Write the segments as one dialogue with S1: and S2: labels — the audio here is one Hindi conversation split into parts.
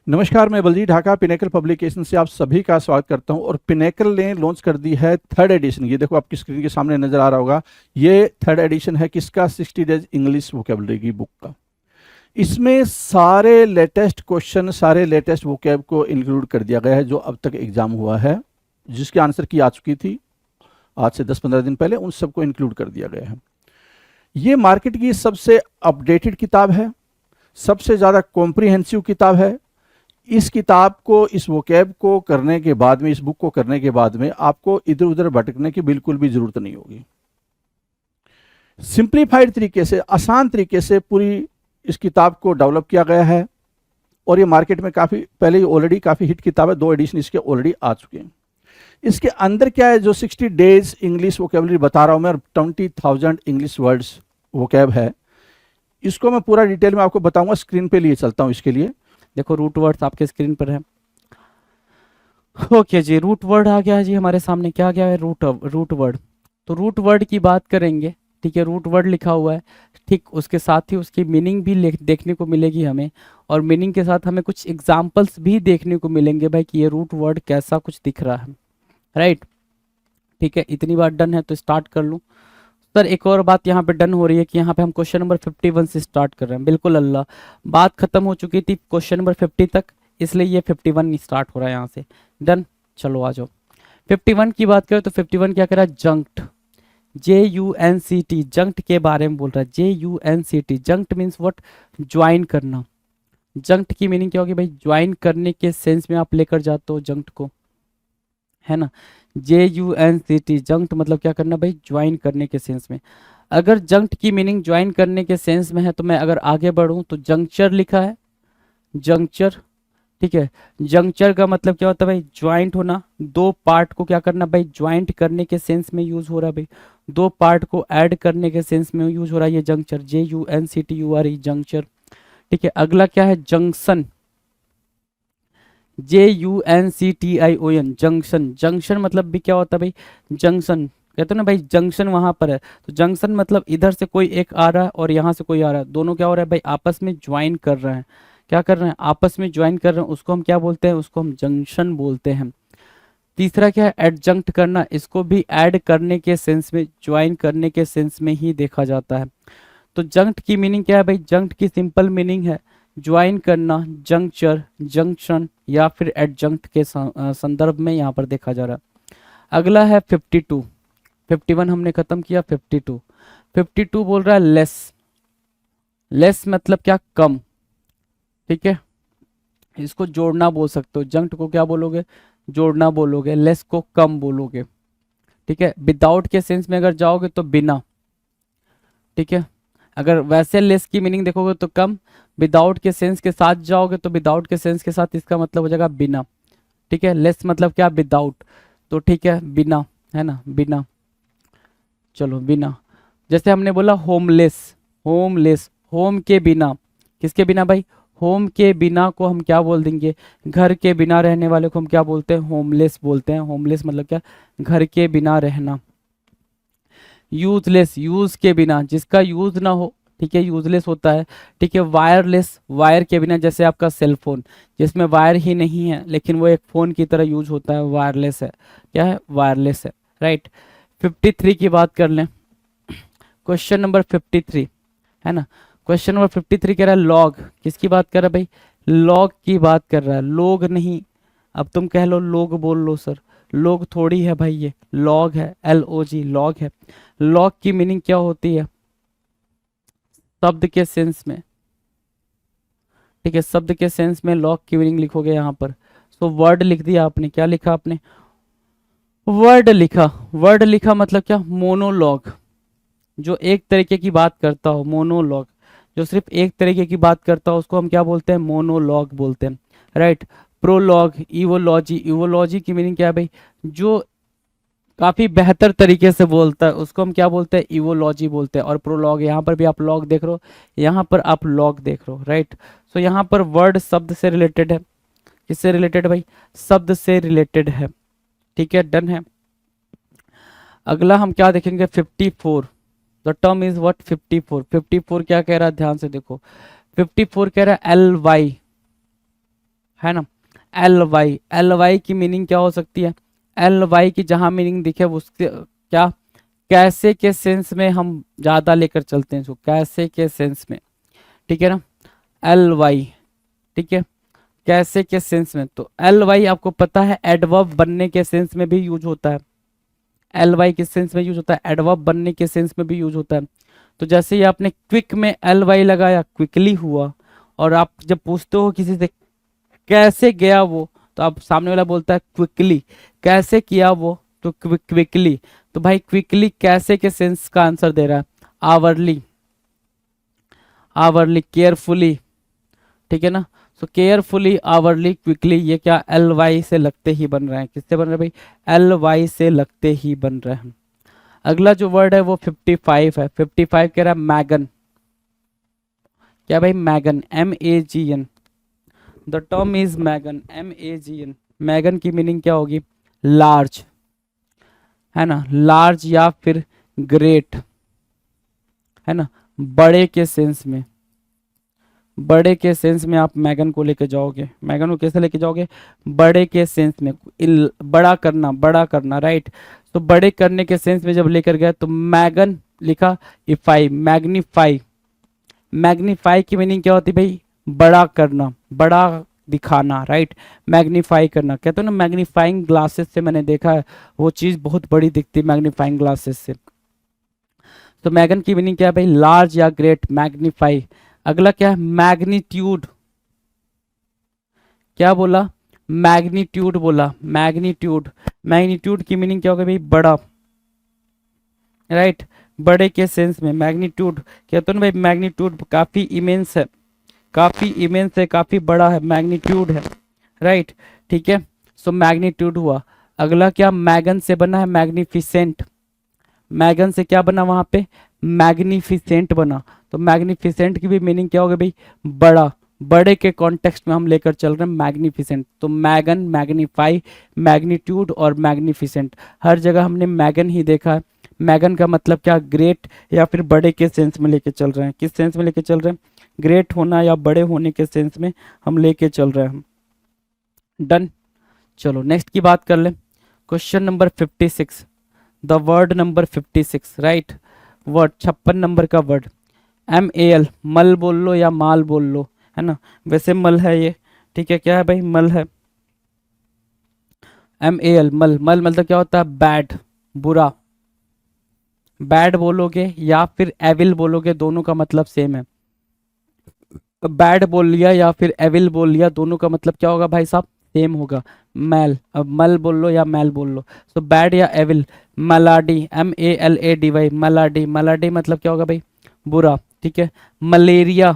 S1: नमस्कार, मैं बलजीत ढाका पिनेकल पब्लिकेशन से आप सभी का स्वागत करता हूं। और पिनेकल ने लॉन्च कर दी है थर्ड एडिशन। ये देखो आपकी स्क्रीन के सामने नजर आ रहा होगा। ये थर्ड एडिशन है किसका? 60 डेज इंग्लिश वोकेबलरी की बुक का। इसमें सारे लेटेस्ट क्वेश्चन, सारे लेटेस्ट वोकेब को इंक्लूड कर दिया गया है जो अब तक एग्जाम हुआ है, जिसकी आंसर की आ चुकी थी आज से 10-15 दिन पहले, उन सबको इंक्लूड कर दिया गया है। ये मार्केट की सबसे अपडेटेड किताब है, सबसे ज़्यादा कॉम्प्रिहेंसिव किताब है। इस किताब को, इस वोकैब को करने के बाद में, इस बुक को करने के बाद में आपको इधर उधर भटकने की बिल्कुल भी जरूरत नहीं होगी। सिंप्लीफाइड तरीके से, आसान तरीके से पूरी इस किताब को डेवलप किया गया है। और ये मार्केट में काफ़ी पहले ही ऑलरेडी काफ़ी हिट किताब है, 2 एडिशन इसके ऑलरेडी आ चुके हैं। इसके अंदर क्या है, जो 60 डेज इंग्लिश वोकेबलरी बता रहा हूं मैं, 20,000 इंग्लिश वर्ड्स वोकैब है, इसको मैं पूरा डिटेल में आपको बताऊंगा। स्क्रीन पे लिए चलता हूं इसके लिए।
S2: देखो रूट वर्ड्स आपके स्क्रीन पर है। ओके जी, रूट वर्ड आ गया है जी हमारे सामने। क्या आ गया है? Root word. तो रूट वर्ड की बात करेंगे। ठीक है, रूट वर्ड लिखा हुआ है। ठीक, उसके साथ ही उसकी मीनिंग भी देखने को मिलेगी हमें। और मीनिंग के साथ हमें कुछ एग्जाम्पल्स भी देखने को मिलेंगे भाई कि ये रूट वर्ड कैसा कुछ दिख रहा है। राइट, ठीक है, इतनी बात डन है तो स्टार्ट कर लूँ। सर एक और बात यहाँ पे डन हो रही है कि यहाँ पे हम क्वेश्चन नंबर 51 से स्टार्ट कर रहे हैं। बिल्कुल अल्लाह, बात खत्म हो चुकी थी क्वेश्चन नंबर 50 तक, इसलिए ये 51 स्टार्ट हो रहा है यहाँ से। डन, चलो आ जाओ। 51 की बात करें तो 51 क्या कर रहा है? जंक्ट, JUNCT, जंक्ट के बारे में बोल रहा है। JUNCT, junct means what? Join करना। जंक्ट की मीनिंग क्या होगी भाई? ज्वाइन करने के सेंस में आप लेकर जाते हो जंक्ट को, है ना। JUNCT, जंक्ट मतलब क्या करना भाई? ज्वाइन करने के सेंस में। अगर जंक्ट की मीनिंग ज्वाइन करने के सेंस में है तो मैं अगर आगे बढ़ूं तो जंक्चर लिखा है, जंक्चर। ठीक है, जंक्चर का मतलब क्या होता है भाई? ज्वाइंट होना। दो पार्ट को क्या करना भाई? ज्वाइंट करने के सेंस में यूज हो रहा है भाई। दो पार्ट को ऐड करने के सेंस में यूज हो रहा है ये जंक्चर, JUNCTURE, जंक्चर। ठीक है, अगला क्या है? Junction, JUNCTION, junction. जंक्शन मतलब भी क्या होता है भाई? जंक्शन कहते हो ना भाई, जंक्शन वहां पर है तो जंक्शन मतलब इधर से कोई एक आ रहा है और यहाँ से कोई आ रहा है, दोनों क्या हो रहा है भाई? आपस में ज्वाइन कर रहे हैं। क्या कर रहे हैं? आपस में ज्वाइन कर रहे हैं, उसको हम क्या बोलते हैं? उसको हम जंक्शन बोलते हैं। तीसरा क्या है? एडजंक्ट करना, इसको भी ऐड करने के सेंस में, ज्वाइन करने के सेंस में ही देखा जाता है। तो जंक्ट की मीनिंग क्या है भाई? जंक्ट की सिंपल मीनिंग है ज्वाइन करना, जंक्चर, जंक्शन या फिर एडजंक्ट के संदर्भ में यहाँ पर देखा जा रहा है। अगला है 52। 51 हमने खत्म किया। 52, 52 बोल रहा है लेस। लेस मतलब क्या? कम। ठीक है, इसको जोड़ना बोल सकते हो। जंक्ट को क्या बोलोगे? जोड़ना बोलोगे। लेस को कम बोलोगे। ठीक है, विदाउट के सेंस में अगर जाओगे तो बिना। ठीक है, अगर वैसे लेस की मीनिंग देखोगे तो कम, विदाउट के सेंस के साथ जाओगे तो विदाउट के सेंस के साथ इसका मतलब हो जाएगा बिना। ठीक है, लेस मतलब क्या? विदाउट। तो ठीक है, बिना, है ना, बिना। चलो बिना, जैसे हमने बोला होमलेस। होमलेस, होम के बिना। किसके बिना भाई? होम के बिना को हम क्या बोल देंगे? घर के बिना रहने वाले को हम क्या बोलते हैं? होमलेस बोलते हैं। होमलेस मतलब क्या? घर के बिना रहना। यूजलेस, यूज के बिना, जिसका यूज ना हो, ठीक है, यूजलेस होता है। ठीक है, वायरलेस, वायर के बिना, जैसे आपका सेल फोन जिसमें वायर ही नहीं है लेकिन वो एक फोन की तरह यूज होता है, वायरलेस है। क्या है? वायरलेस है। राइट, 53 की बात कर लें। क्वेश्चन नंबर 53, है ना। क्वेश्चन नंबर 53 कह रहा है लॉग। किसकी बात कर रहा है भाई? लॉग की बात कर रहा है, लोग नहीं। अब तुम कह लो लोग बोल लो सर, लोग थोड़ी है भाई, ये लॉग है, LOG, लॉग है। लॉग की मीनिंग क्या होती है? शब्द के सेंस में। ठीक है, शब्द के सेंस में लॉग की मीनिंग लिखोगे यहाँ पर। तो वर्ड लिख दिया आपने। क्या लिखा आपने? वर्ड लिखा। वर्ड लिखा मतलब क्या? मोनोलॉग, जो एक तरीके की बात करता हो, मोनोलॉग। जो सिर्फ एक तरीके की बात करता हो उसको हम क्या बोलते हैं? मोनोलॉग बोलते हैं। Right, prologue, इवोलॉजी। इवोलॉजी की मीनिंग क्या है भाई? जो काफी बेहतर तरीके से बोलता है उसको हम क्या बोलते हैं? इवोलॉजी बोलते हैं। और प्रोलॉग, यहाँ पर भी आप लॉग देख रहे हो, यहाँ पर आप लॉग देख रहे हो। राइट, सो यहाँ पर वर्ड शब्द से रिलेटेड है। किससे रिलेटेड भाई? शब्द से रिलेटेड है। ठीक है, डन है। अगला हम क्या देखेंगे? 54। The term is what? 54। 54 क्या कह रहा है? ध्यान से देखो। 54 कह रहा है LY, है ना। एल वाई की मीनिंग क्या हो सकती है, एल वाई की जहां मीनिंग दिखे वो उसके क्या, कैसे के सेंस में हम ज्यादा लेकर चलते हैं इसको, कैसे के सेंस में, ठीक है ना, एल वाई, ठीक है, कैसे के सेंस में। तो एल वाई आपको पता है एडवर्ब बनने के सेंस में भी यूज होता है, एल वाई किस सेंस में यूज होता है, एडवर्ब बनने के सेंस में भी यूज होता है। तो जैसे ही आपने क्विक में एल वाई लगाया, क्विकली हुआ, और आप जब पूछते हो किसी से कैसे गया वो, तो आप सामने वाला बोलता है क्विकली, कैसे किया वो, तो क्विकली। तो भाई क्विकली कैसे के सेंस का आंसर दे रहा है, आवरली, आवरली, केयरफुली, ठीक है ना। सो केयरफुली, आवरली, क्विकली, ये क्या एल वाई से लगते ही बन रहे हैं, किससे बन रहे हैं भाई, एल वाई से लगते ही बन रहे हैं। अगला जो वर्ड है वो 55 है, 55 कह रहा है मैगन, क्या भाई, magn, MAGN, the term is magn, MAGN। Magn की मीनिंग क्या होगी, लार्ज, है ना, लार्ज या फिर ग्रेट, है ना, बड़े के सेंस में, बड़े के सेंस में आप मैगन को लेके जाओगे, मैगन को कैसे लेके जाओगे, बड़े के सेंस में, बड़ा करना, बड़ा करना, राइट। तो बड़े करने के सेंस में जब लेकर गया तो मैगन लिखा, इफाई, मैग्नीफाई, मैग्नीफाई की मीनिंग क्या होती है भाई, बड़ा करना, बड़ा दिखाना, राइट, मैग्नीफाई करना। कहते हो ना मैग्नीफाइंग ग्लासेस से मैंने देखा है वो चीज बहुत बड़ी दिखती है मैग्नीफाइंग ग्लासेस से। तो मैगन की मीनिंग क्या है भाई, लार्ज या ग्रेट, मैग्नीफाई। अगला क्या है, मैग्नीट्यूड, क्या बोला, मैग्नीट्यूड बोला, मैग्नीट्यूड, मैग्नीट्यूड की मीनिंग क्या होगा भाई, बड़ा, राइट, बड़े के सेंस में मैग्नीट्यूड। कहते हो ना भाई मैग्नीट्यूड काफी इमेंस है, काफी इमेंस है, काफी बड़ा है, मैग्नीट्यूड है, राइट, ठीक है। सो मैग्नीट्यूड हुआ। अगला क्या, मैगन से बना है मैग्निफिसेंट, मैगन से क्या बना वहां पे, मैग्निफिसेंट बना। तो मैग्निफिसेंट की भी मीनिंग क्या होगा भाई, बड़ा, बड़े के कॉन्टेक्स्ट में हम लेकर चल रहे हैं मैग्निफिसेंट। तो मैगन, मैग्नीफाई, मैग्नीट्यूड और मैग्निफिसेंट, हर जगह हमने मैगन ही देखा है। मैगन का मतलब क्या, ग्रेट या फिर बड़े के सेंस में लेके चल रहे हैं, किस सेंस में लेके चल रहे हैं, ग्रेट होना या बड़े होने के सेंस में हम लेके चल रहे हैं। डन। चलो नेक्स्ट की बात कर ले, question number 56, the word number 56, right, word 56 number का वर्ड, MAL, मल बोल लो या माल बोल लो, है ना, वैसे मल है ये, ठीक है, क्या है भाई, मल है, MAL, मल, मल मतलब क्या होता है, बैड, बुरा, बैड बोलोगे या फिर एविल बोलोगे दोनों का मतलब सेम है, बैड बोल लिया या फिर एविल बोल लिया दोनों का मतलब क्या होगा भाई साहब, सेम होगा, मैल। अब मल बोल लो या मैल बोल लो, तो बैड या एविल, मलाडी, MALADY, मलाडी, मलाडी मतलब क्या होगा भाई, बुरा, ठीक है। मलेरिया,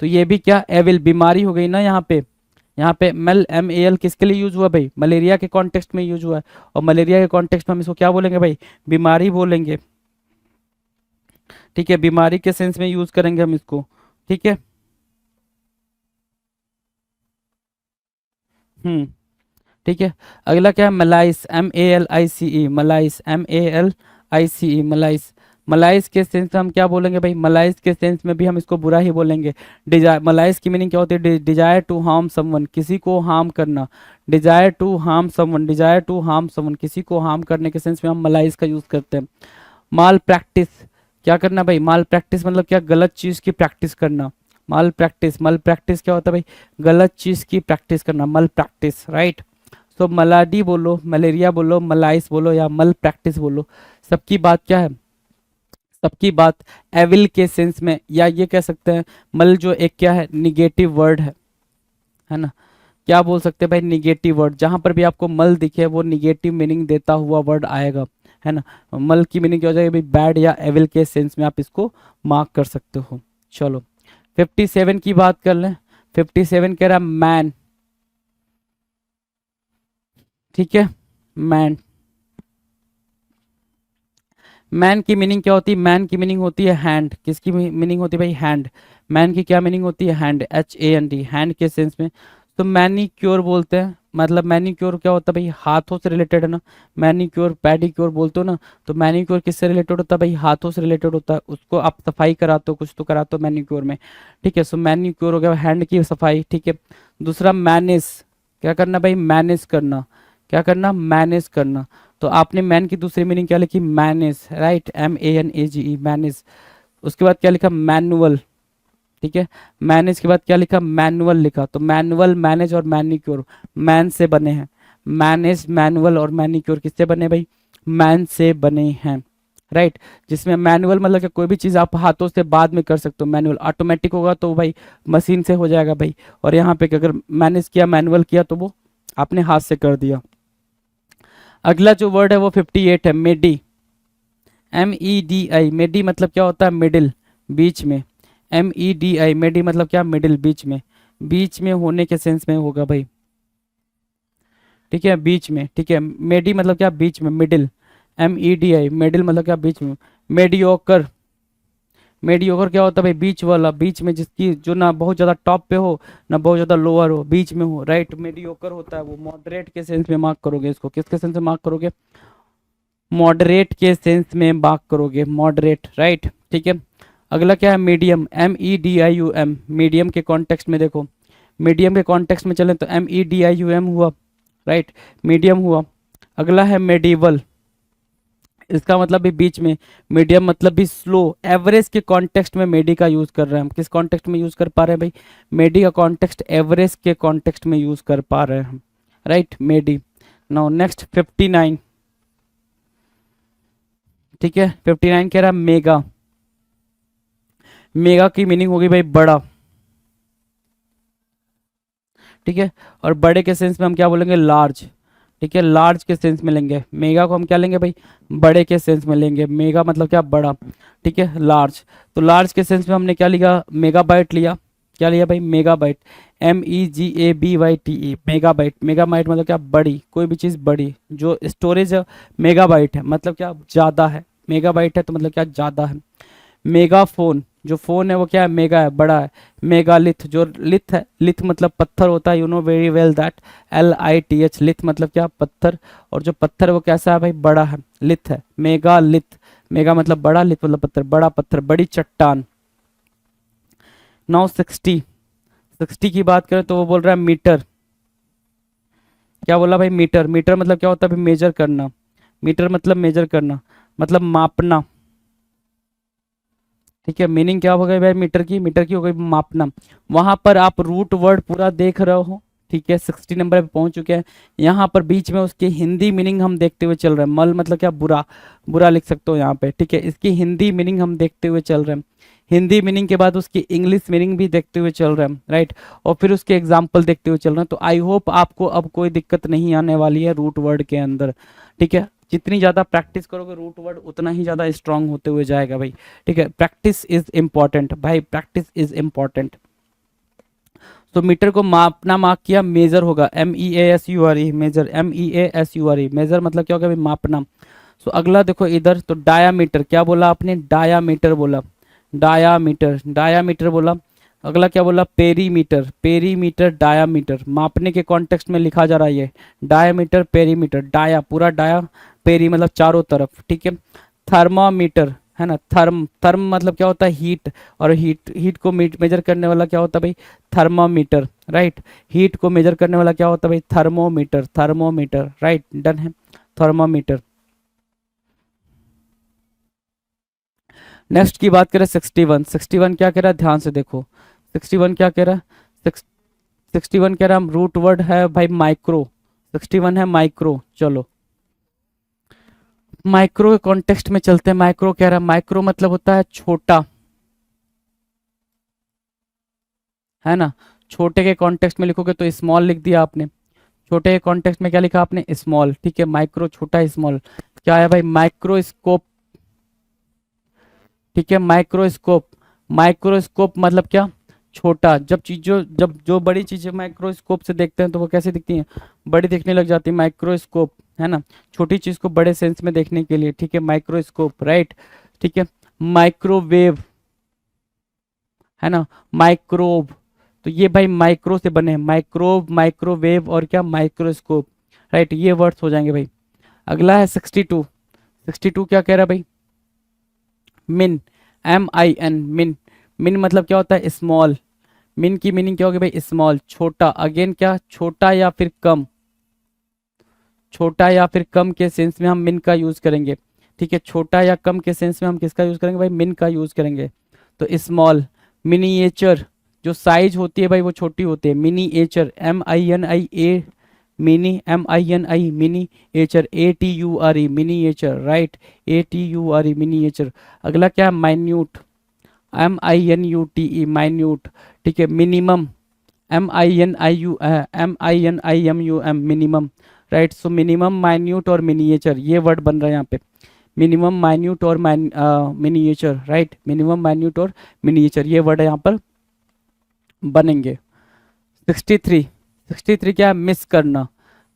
S2: तो ये भी क्या, एविल, बीमारी हो गई ना यहाँ पे, यहाँ पे मल MAL किसके लिए यूज हुआ भाई, मलेरिया के कॉन्टेक्स्ट में यूज हुआ है, और मलेरिया के कॉन्टेक्स्ट में हम इसको क्या बोलेंगे भाई, बीमारी बोलेंगे, ठीक है, बीमारी के सेंस में यूज करेंगे हम इसको, ठीक है। ठीक है। अगला क्या है, मलाइस, MALICE, मलाइस, MALICE, मलाइस, मलाइस के सेंस में हम क्या बोलेंगे भाई, मलाइस के सेंस में भी हम इसको बुरा ही बोलेंगे। डिजायर, मलाइस की मीनिंग क्या होती है, डिजायर टू हार्म समवन, किसी को हार्म करना, desire to harm someone, desire to harm someone, किसी को हार्म करने के सेंस में हम मलाइस का यूज करते हैं। माल प्रैक्टिस, क्या करना भाई, माल प्रैक्टिस मतलब क्या, गलत चीज की प्रैक्टिस करना, माल प्रैक्टिस, मल प्रैक्टिस क्या होता है भाई, गलत चीज की प्रैक्टिस करना, मल प्रैक्टिस, राइट। सो मलाडी बोलो, मलेरिया बोलो, मलाइस बोलो या मल प्रैक्टिस बोलो, सबकी बात क्या है, सबकी बात एविल के सेंस में, या ये कह सकते हैं मल जो एक क्या है, निगेटिव वर्ड है ना, क्या बोल सकते हैं भाई, निगेटिव वर्ड, जहां पर भी आपको मल दिखे वो निगेटिव मीनिंग देता हुआ वर्ड आएगा, है ना। मल की मीनिंग क्या हो जाएगी भाई, बैड या एविल के सेंस में आप इसको मार्क कर सकते हो। चलो 57 की बात कर लें, 57 कह रहा मैन, ठीक है, मैन, मैन की मीनिंग क्या होती है, मैन की मीनिंग होती है हैंड, किसकी मीनिंग होती है भाई, हैंड, मैन की क्या मीनिंग होती है, हैंड, HAND, हैंड के सेंस में। तो मैनी क्योर बोलते हैं, मतलब मैनिक्योर क्या होता है भाई, हाथों से रिलेटेड है ना। मैनिक्योर पेडिक्योर बोलते हो ना, तो मैनिक्योर किससे रिलेटेड होता है भाई, हाथों से रिलेटेड होता है। उसको आप सफाई कराते हो, कुछ तो कराते हो मैनिक्योर में, ठीक है। सो मैनिक्योर हो गया हैंड की सफाई, ठीक है। दूसरा मैनेज, क्या करना भाई, मैनेज करना, क्या करना, मैनेज करना। तो आपने मैन की दूसरी मीनिंग क्या लिखी, मैनेज, राइट, MANAGE, मैनेज। उसके बाद क्या लिखा, मैनुअल, ठीक है। मैनेज के बाद क्या लिखा, मैनुअल लिखा। तो मैनुअल, मैनेज और मैनिक्योर मैन से बने हैं। मैनेज, मैनुअल और मैनिक्योर किससे बने भाई, मैन से बने हैं, राइट। जिसमें मैनुअल मतलब कि कोई भी चीज़ आप हाथों से बाद में कर सकते हो, मैनुअल ऑटोमेटिक होगा तो भाई मशीन से हो जाएगा भाई। और यहाँ पे अगर मैनेज किया, मैनुअल किया, तो वो आपने हाथ से कर दिया। अगला जो वर्ड है वो 58 है, मेडी, MEDI। मेडी मतलब क्या होता है, मिडिल, बीच में। MEDI, मेडी मतलब क्या, मिडिल, बीच में, बीच में होने के सेंस में होगा भाई, ठीक है, बीच में, ठीक है। मेडी मतलब क्या, बीच में, मिडिल। MEDI, मिडिल मतलब क्या, बीच में। मेडियोकर, मेडियोकर क्या होता है भाई, बीच वाला, बीच में जिसकी जो ना बहुत ज़्यादा टॉप पे हो ना बहुत ज़्यादा लोअर हो, बीच में हो, राइट। मेडियोकर होता है वो। मॉडरेट के सेंस में मार्क करोगे इसको, किसके सेंस में मार्क करोगे, मॉडरेट के सेंस में मार्क करोगे, मॉडरेट, राइट, ठीक है। अगला क्या है, मीडियम, MEDIUM, मीडियम के कॉन्टेक्स्ट में देखो, मीडियम के कॉन्टेक्स्ट में चलें तो MEDIUM हुआ, राइट, मीडियम हुआ। अगला है मेडिवल, इसका मतलब भी बीच में, मीडियम मतलब भी स्लो। एवरेज के कॉन्टेक्स्ट में मेडी का यूज कर रहे हैं हम, किस कॉन्टेक्स्ट में यूज कर पा रहे हैं भाई, मेडी का कॉन्टेक्स्ट एवरेज के कॉन्टेक्स्ट में यूज कर पा रहे हैं हम, राइट, मेडी। नाउ नेक्स्ट 59, ठीक है। 59 कह रहा है मेगा, मेगा की मीनिंग होगी भाई बड़ा, ठीक है। और बड़े के सेंस में हम क्या बोलेंगे, लार्ज, ठीक है। लार्ज के सेंस में लेंगे मेगा को, हम क्या लेंगे भाई, बड़े के सेंस में लेंगे। मेगा मतलब क्या, बड़ा, ठीक है, लार्ज। तो लार्ज के सेंस में हमने क्या लिया, मेगाबाइट लिया, क्या लिया भाई, मेगाबाइट, MEGABYTE, मेगाबाइट। मेगाबाइट मतलब क्या, बड़ी, कोई भी चीज़ बड़ी, जो स्टोरेज है मेगाबाइट है मतलब क्या, ज़्यादा है। मेगाबाइट है तो मतलब क्या, ज़्यादा है। मेगाफोन, जो फोन है वो क्या है, मेगा है, बड़ा है। मेगालिथ, जो लिथ है, लिथ मतलब पत्थर होता है, you know very well that, LITH, लिथ मतलब क्या, पत्थर। और जो पत्थर है वो कैसा है भाई, बड़ा है, लिथ है, मेगालिथ। मेगा मतलब बड़ा, लिथ मतलब पत्थर, बड़ा पत्थर, बड़ी चट्टान। नाउ 60, 60 की बात करें तो वो बोल रहा है मीटर, क्या बोला भाई, मीटर। मीटर मतलब क्या होता है भाई, मेजर करना। मीटर मतलब मेजर करना, मतलब मापना, ठीक है। मीनिंग क्या हो गई भाई मीटर की, मीटर की हो गई मापना। वहां पर आप रूट वर्ड पूरा देख रहे हो, ठीक है। 60 नंबर पे पहुंच चुके हैं। यहाँ पर बीच में उसकी हिंदी मीनिंग हम देखते हुए चल रहे हैं। मल मतलब क्या, बुरा, बुरा लिख सकते हो यहाँ पे, ठीक है। इसकी हिंदी मीनिंग हम देखते हुए चल रहे हैं। हिंदी मीनिंग के बाद उसकी इंग्लिश मीनिंग भी देखते हुए चल रहे हैं, राइट। और फिर उसके एग्जाम्पल देखते हुए चल रहे हैं। तो आई होप आपको अब कोई दिक्कत नहीं आने वाली है रूट वर्ड के अंदर, ठीक है। जितनी ज़्यादा प्रैक्टिस करोगे रूट वर्ड उतना ही ज़्यादा स्ट्रांग होते हुए जाएगा भाई, ठीक है। प्रैक्टिस इज इंपॉर्टेंट भाई, प्रैक्टिस इज इंपॉर्टेंट। तो मीटर को मापना, मार्क किया, मेजर होगा, MEASURE, मेजर, MEASURE, मेजर मतलब क्या होगा भाई, मापना। सो अगला देखो इधर, तो डायामीटर, क्या बोला आपने, डायामीटर बोला, डायामीटर, डायामीटर बोला। अगला क्या बोला, पेरीमीटर, पेरीमीटर, डायामीटर, मापने के कॉन्टेक्स्ट में लिखा जा रहा है ये, डायामीटर, पेरीमीटर, डाया पूरा डाया, पेरी मतलब चारों तरफ, ठीक है। थर्मामीटर है ना, थर्म, थर्म मतलब क्या होता है, हीट। और हीट, हीट को मेजर करने वाला क्या होता है भाई, थर्मामीटर, राइट। हीट को मेजर करने वाला क्या होता है भाई, थर्मोमीटर, थर्मोमीटर, राइट, डन है, थर्मामीटर। नेक्स्ट की बात करें 61, 61 क्या कह रहा है, ध्यान से देखो। 61 क्या कह रहा है, 61 कह रहा है रूट वर्ड है भाई माइक्रो, 61 है माइक्रो। चलो माइक्रो के कॉन्टेक्स्ट में चलते हैं। माइक्रो कह रहा है, माइक्रो मतलब होता है छोटा, है ना। छोटे के कॉन्टेक्स्ट में लिखोगे तो स्मॉल लिख दिया आपने, छोटे के कॉन्टेक्स्ट में क्या लिखा आपने, स्मॉल, ठीक है। माइक्रो छोटा, स्मॉल क्या है भाई, माइक्रोस्कोप, ठीक है। माइक्रोस्कोप, माइक्रोस्कोप मतलब क्या, छोटा। जब चीजों, जब जो बड़ी चीजें माइक्रोस्कोप से देखते हैं तो वो कैसे दिखती हैं, बड़ी दिखने लग जाती है, माइक्रोस्कोप, है ना। छोटी चीज को बड़े सेंस में देखने के लिए, ठीक है, माइक्रोस्कोप, राइट, ठीक है। माइक्रोवेव, है ना, माइक्रोब, तो ये भाई माइक्रो से बने हैं, माइक्रोब, माइक्रोवेव और क्या माइक्रोस्कोप, राइट, ये वर्ड्स हो जाएंगे भाई। अगला है 62। 62 क्या कह रहा है भाई, मिन, MIN, मिन। मिन मतलब क्या होता है, स्मॉल। मिन की मीनिंग क्या होगी भाई, स्मॉल, छोटा। अगेन क्या, छोटा या फिर कम, छोटा या फिर कम के सेंस में हम मिन का यूज करेंगे। ठीक है, छोटा या कम के सेंस में हम किसका यूज करेंगे भाई, मिन का यूज करेंगे। तो स्मॉल, मिनिएचर, जो साइज होती है भाई वो छोटी होती है, miniature, MINIA, mini, MINI, miniature, ATURE, miniature, right, ATURE, miniature. अगला क्या है, माइन्यूट, MINUTE, माइन्यूट। ठीक है, minimum, MINIMUM, minimum, right. So minimum, minute और मिनिएचर, ये वर्ड बन रहा है यहाँ पे, मिनिमम, माइन्यूट और मिनिएचर, राइट, मिनिमम, माइन्यूट और मिनिएचर, ये वर्ड यहाँ पर बनेंगे। 63। 63 क्या है, मिस करना।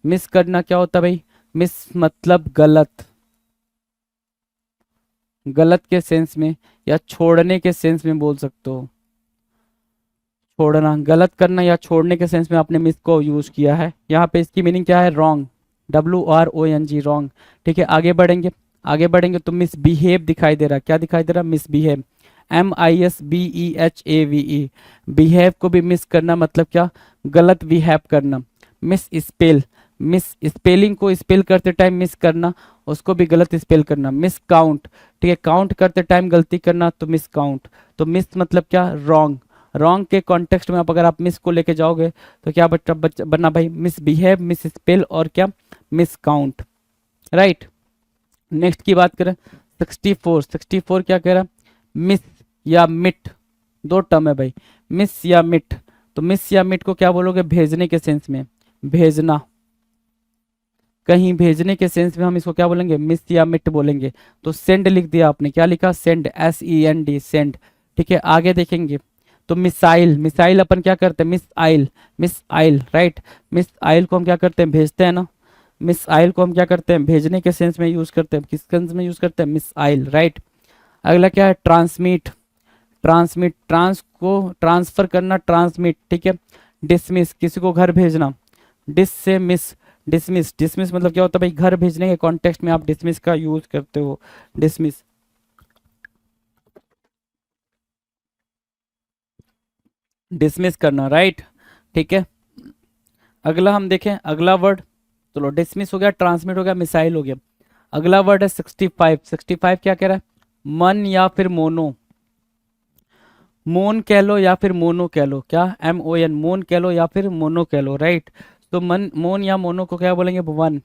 S2: मिस करना क्या होता है भाई, मिस मतलब गलत, गलत के सेंस में या छोड़ने के सेंस में बोल सकते हो। छोड़ना, गलत करना या छोड़ने के सेंस में आपने मिस को यूज किया है। यहाँ पे इसकी मीनिंग क्या है, रॉन्ग, WRONG, रॉन्ग। ठीक है, आगे बढ़ेंगे, आगे बढ़ेंगे तो मिसबिहेव दिखाई दे रहा है, क्या दिखाई दे रहा है, मिसबिहेव, MISBEHAVE, बिहेव को भी मिस करना मतलब क्या, गलत बिहेव करना। मिस स्पेल, मिस स्पेलिंग को स्पेल करते टाइम मिस करना, उसको भी गलत स्पेल करना। मिस काउंट, ठीक है, काउंट करते टाइम गलती करना तो मिस काउंट। तो मिस मतलब क्या, रॉन्ग। रॉन्ग के कॉन्टेक्स्ट में आप अगर आप मिस को लेके जाओगे तो क्या बनना भाई, मिस बिहेव, मिस स्पेल और क्या, मिस काउंट, राइट। नेक्स्ट की बात करें 64। 64 क्या कह रहा है, मिस या मिट, दो टर्म है भाई, मिस या मिट। तो मिस या मिट को क्या बोलोगे, भेजने के सेंस में, भेजना, कहीं भेजने के सेंस में हम इसको क्या बोलेंगे, मिस या मिट बोलेंगे। तो सेंड लिख दिया आपने, क्या लिखा, सेंड, SEND, सेंड। ठीक है, आगे देखेंगे तो मिसाइल, मिसाइल अपन क्या करते हैं, मिस आइल, मिस आइल, राइट। मिस आइल को हम क्या करते हैं, भेजते हैं ना, मिस आइल को हम क्या करते हैं, भेजने के सेंस में यूज करते हैं, किस सेंस में यूज करते हैं, मिस आइल, राइट। अगला क्या है, ट्रांसमिट, ट्रांसमिट, ट्रांस को ट्रांसफर करना, ट्रांसमिट। ठीक है, डिसमिस, किसी को घर भेजना, डिस से मिस, डिसमिस, डिसमिस मतलब क्या होता है भाई, घर भेजने के कॉन्टेक्स्ट में आप डिसमिस का यूज करते हो, डिसमिस, डिसमिस करना, राइट। ठीक है, अगला हम देखें, अगला वर्ड, चलो डिसमिस हो गया, ट्रांसमिट हो गया, मिसाइल हो गया। अगला वर्ड है 65। 65 क्या कह रहा है, मन या फिर मोनो, मोन कह लो या फिर मोनो कह लो, क्या, MON, मोन कह लो या फिर मोनो कह लो, राइट। तो मन, मोन या मोनो को क्या बोलेंगे, वन,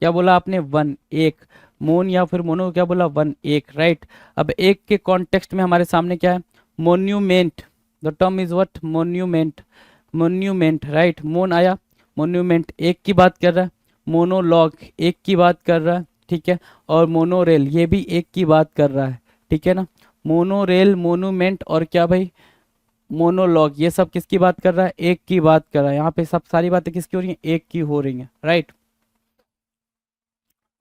S2: क्या बोला आपने, वन, एक। मोन या फिर मोनो को क्या बोला, वन, एक, राइट। अब एक के कॉन्टेक्स्ट में हमारे सामने क्या है, monument, the term is what, monument, monument, right. मोन आया, मोन्यूमेंट एक की बात कर रहा है, मोनोलॉग एक की बात कर रहा है, ठीक है, और मोनोरेल ये भी एक की बात कर रहा है, ठीक है ना। मोनोरेल, मोनूमेंट और क्या भाई, मोनोलॉग, ये सब किसकी बात कर रहा है, एक की बात कर रहा है। यहाँ पे सब सारी बातें किसकी हो रही हैं, एक की हो रही हैं, राइट।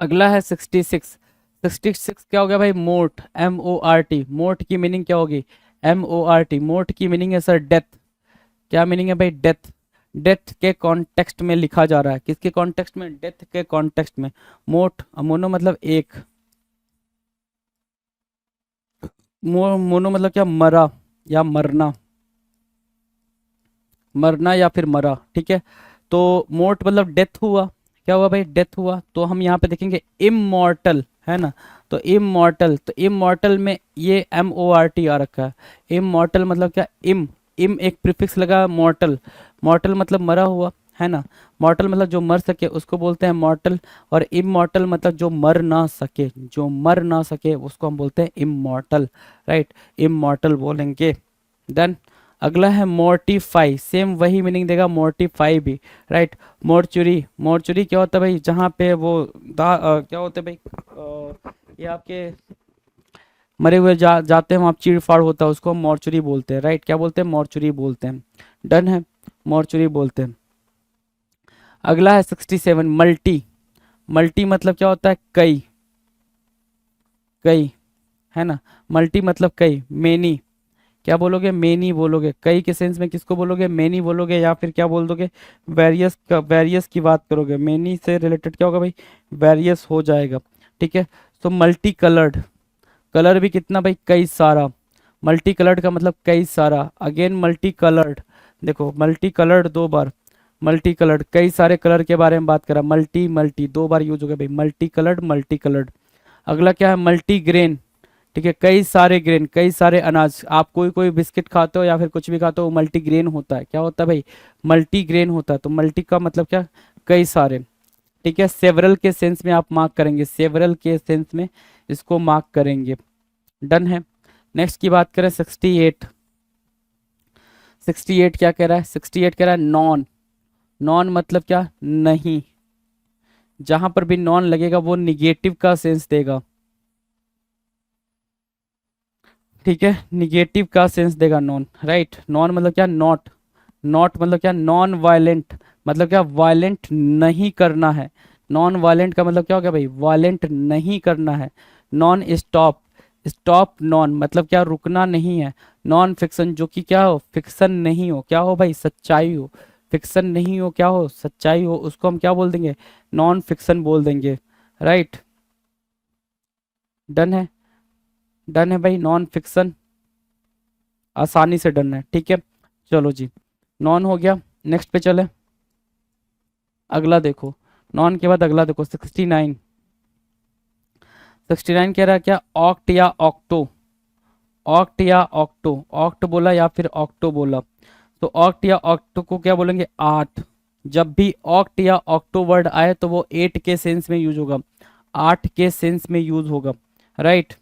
S2: अगला है 66। 66 क्या हो गया भाई, मोर्ट, MORT, मोर्ट की मीनिंग क्या होगी, MORT, मोर्ट की मीनिंग है सर डेथ, क्या मीनिंग है भाई, डेथ। डेथ के कॉन्टेक्स्ट में लिखा जा रहा है, किसके कॉन्टेक्स्ट में, डेथ के कॉन्टेक्स्ट में। मोट, मोनो मतलब एक, मोनो मतलब क्या, मरा या मरना, मरना या फिर मरा, ठीक है। तो मोर्ट मतलब डेथ हुआ, क्या हुआ भाई, डेथ हुआ। तो हम यहाँ पे देखेंगे इमॉर्टल, है ना। तो इमॉर्टल, तो इमॉर्टल में ये MORT आ रखा है। इमॉर्टल मतलब क्या, इम, इम एक प्रीफिक्स लगा, मॉर्टल, मॉर्टल मतलब मरा हुआ, है ना। मॉर्टल मतलब जो मर सके उसको बोलते हैं मॉर्टल, और इमॉर्टल मतलब जो मर ना सके, जो मर ना सके उसको हम बोलते हैं इमॉर्टल, राइट, इमॉर्टल बोलेंगे। देन अगला है मोर्टिफाई, सेम वही मीनिंग देगा, मोर्टिफाई भी, राइट। मोर्चुरी, मोर्चुरी क्या होता है भाई, जहाँ पे वो क्या होता है भाई, ये आपके मरे हुए जाते हैं वहाँ चीड़ फाड़ होता है, उसको हम मोर्चुरी बोलते हैं, राइट। क्या बोलते हैं, मोर्चुरी बोलते हैं, डन है, मोर्चुरी बोलते हैं। अगला है 67, मल्टी, मल्टी मतलब क्या होता है, कई, कई, है ना। मल्टी मतलब कई, मेनी, क्या बोलोगे, मेनी बोलोगे। कई के सेंस में किसको बोलोगे, मेनी बोलोगे, या फिर क्या बोल दोगे, वेरियस का, वेरियस की बात करोगे। मेनी से रिलेटेड क्या होगा भाई, वेरियस हो जाएगा। ठीक है, तो मल्टी कलर्ड, कलर भी कितना भाई, कई सारा। मल्टी कलर्ड का मतलब कई सारा। अगेन मल्टी कलर्ड, देखो मल्टी कलर्ड दो बार, मल्टी कलर्ड कई सारे कलर के बारे में बात करा। मल्टी मल्टी दो बार यूज हो गया भाई, मल्टी कलर्ड मल्टी कलर्ड। अगला क्या है, मल्टी ग्रेन। ठीक है, कई सारे ग्रेन, कई सारे अनाज। आप कोई कोई बिस्किट खाते हो या फिर कुछ भी खाते हो, मल्टी ग्रेन होता है। क्या होता है भाई, मल्टी ग्रेन होता है। तो मल्टी का मतलब क्या, कई सारे। ठीक है, सेवरल के सेंस में आप मार्क करेंगे, सेवरल के सेंस में इसको मार्क करेंगे। डन है। नेक्स्ट की बात करें 68। 68 क्या कह रहा है, 68 कह रहा है नॉन। नॉन मतलब क्या, नहीं। जहां पर भी नॉन लगेगा वो निगेटिव का सेंस देगा। ठीक है, निगेटिव का सेंस देगा नॉन, राइट। नॉन मतलब क्या, नॉट। नॉट मतलब क्या, नॉन वायलेंट, मतलब क्या, वायलेंट नहीं करना है। नॉन वायलेंट का मतलब क्या हो गया भाई, वायलेंट नहीं करना है। नॉन स्टॉप, स्टॉप नॉन मतलब क्या, रुकना नहीं है। नॉन फिक्शन, जो कि क्या हो, फिक्शन नहीं हो, क्या हो भाई, सच्चाई हो। फिक्शन नहीं हो, क्या हो, सच्चाई हो, उसको हम क्या बोल देंगे, नॉन फिक्शन बोल देंगे, राइट। डन है, डन है भाई, नॉन फिक्शन आसानी से डन है। ठीक है, चलो जी, नॉन हो गया। नेक्स्ट पे चले, अगला देखो। नॉन के बाद अगला देखो 69। 69 कह रहा है क्या, ऑक्ट या ऑक्टो। ऑक्ट या ऑक्टो, ऑक्ट बोला या फिर ऑक्टो बोला। तो ऑक्ट या ऑक्टो को क्या बोलेंगे, आठ। जब भी ऑक्ट या ऑक्टो वर्ड आए तो वो 8 के सेंस में यूज होगा, 8 के सेंस में यूज होगा, राइट।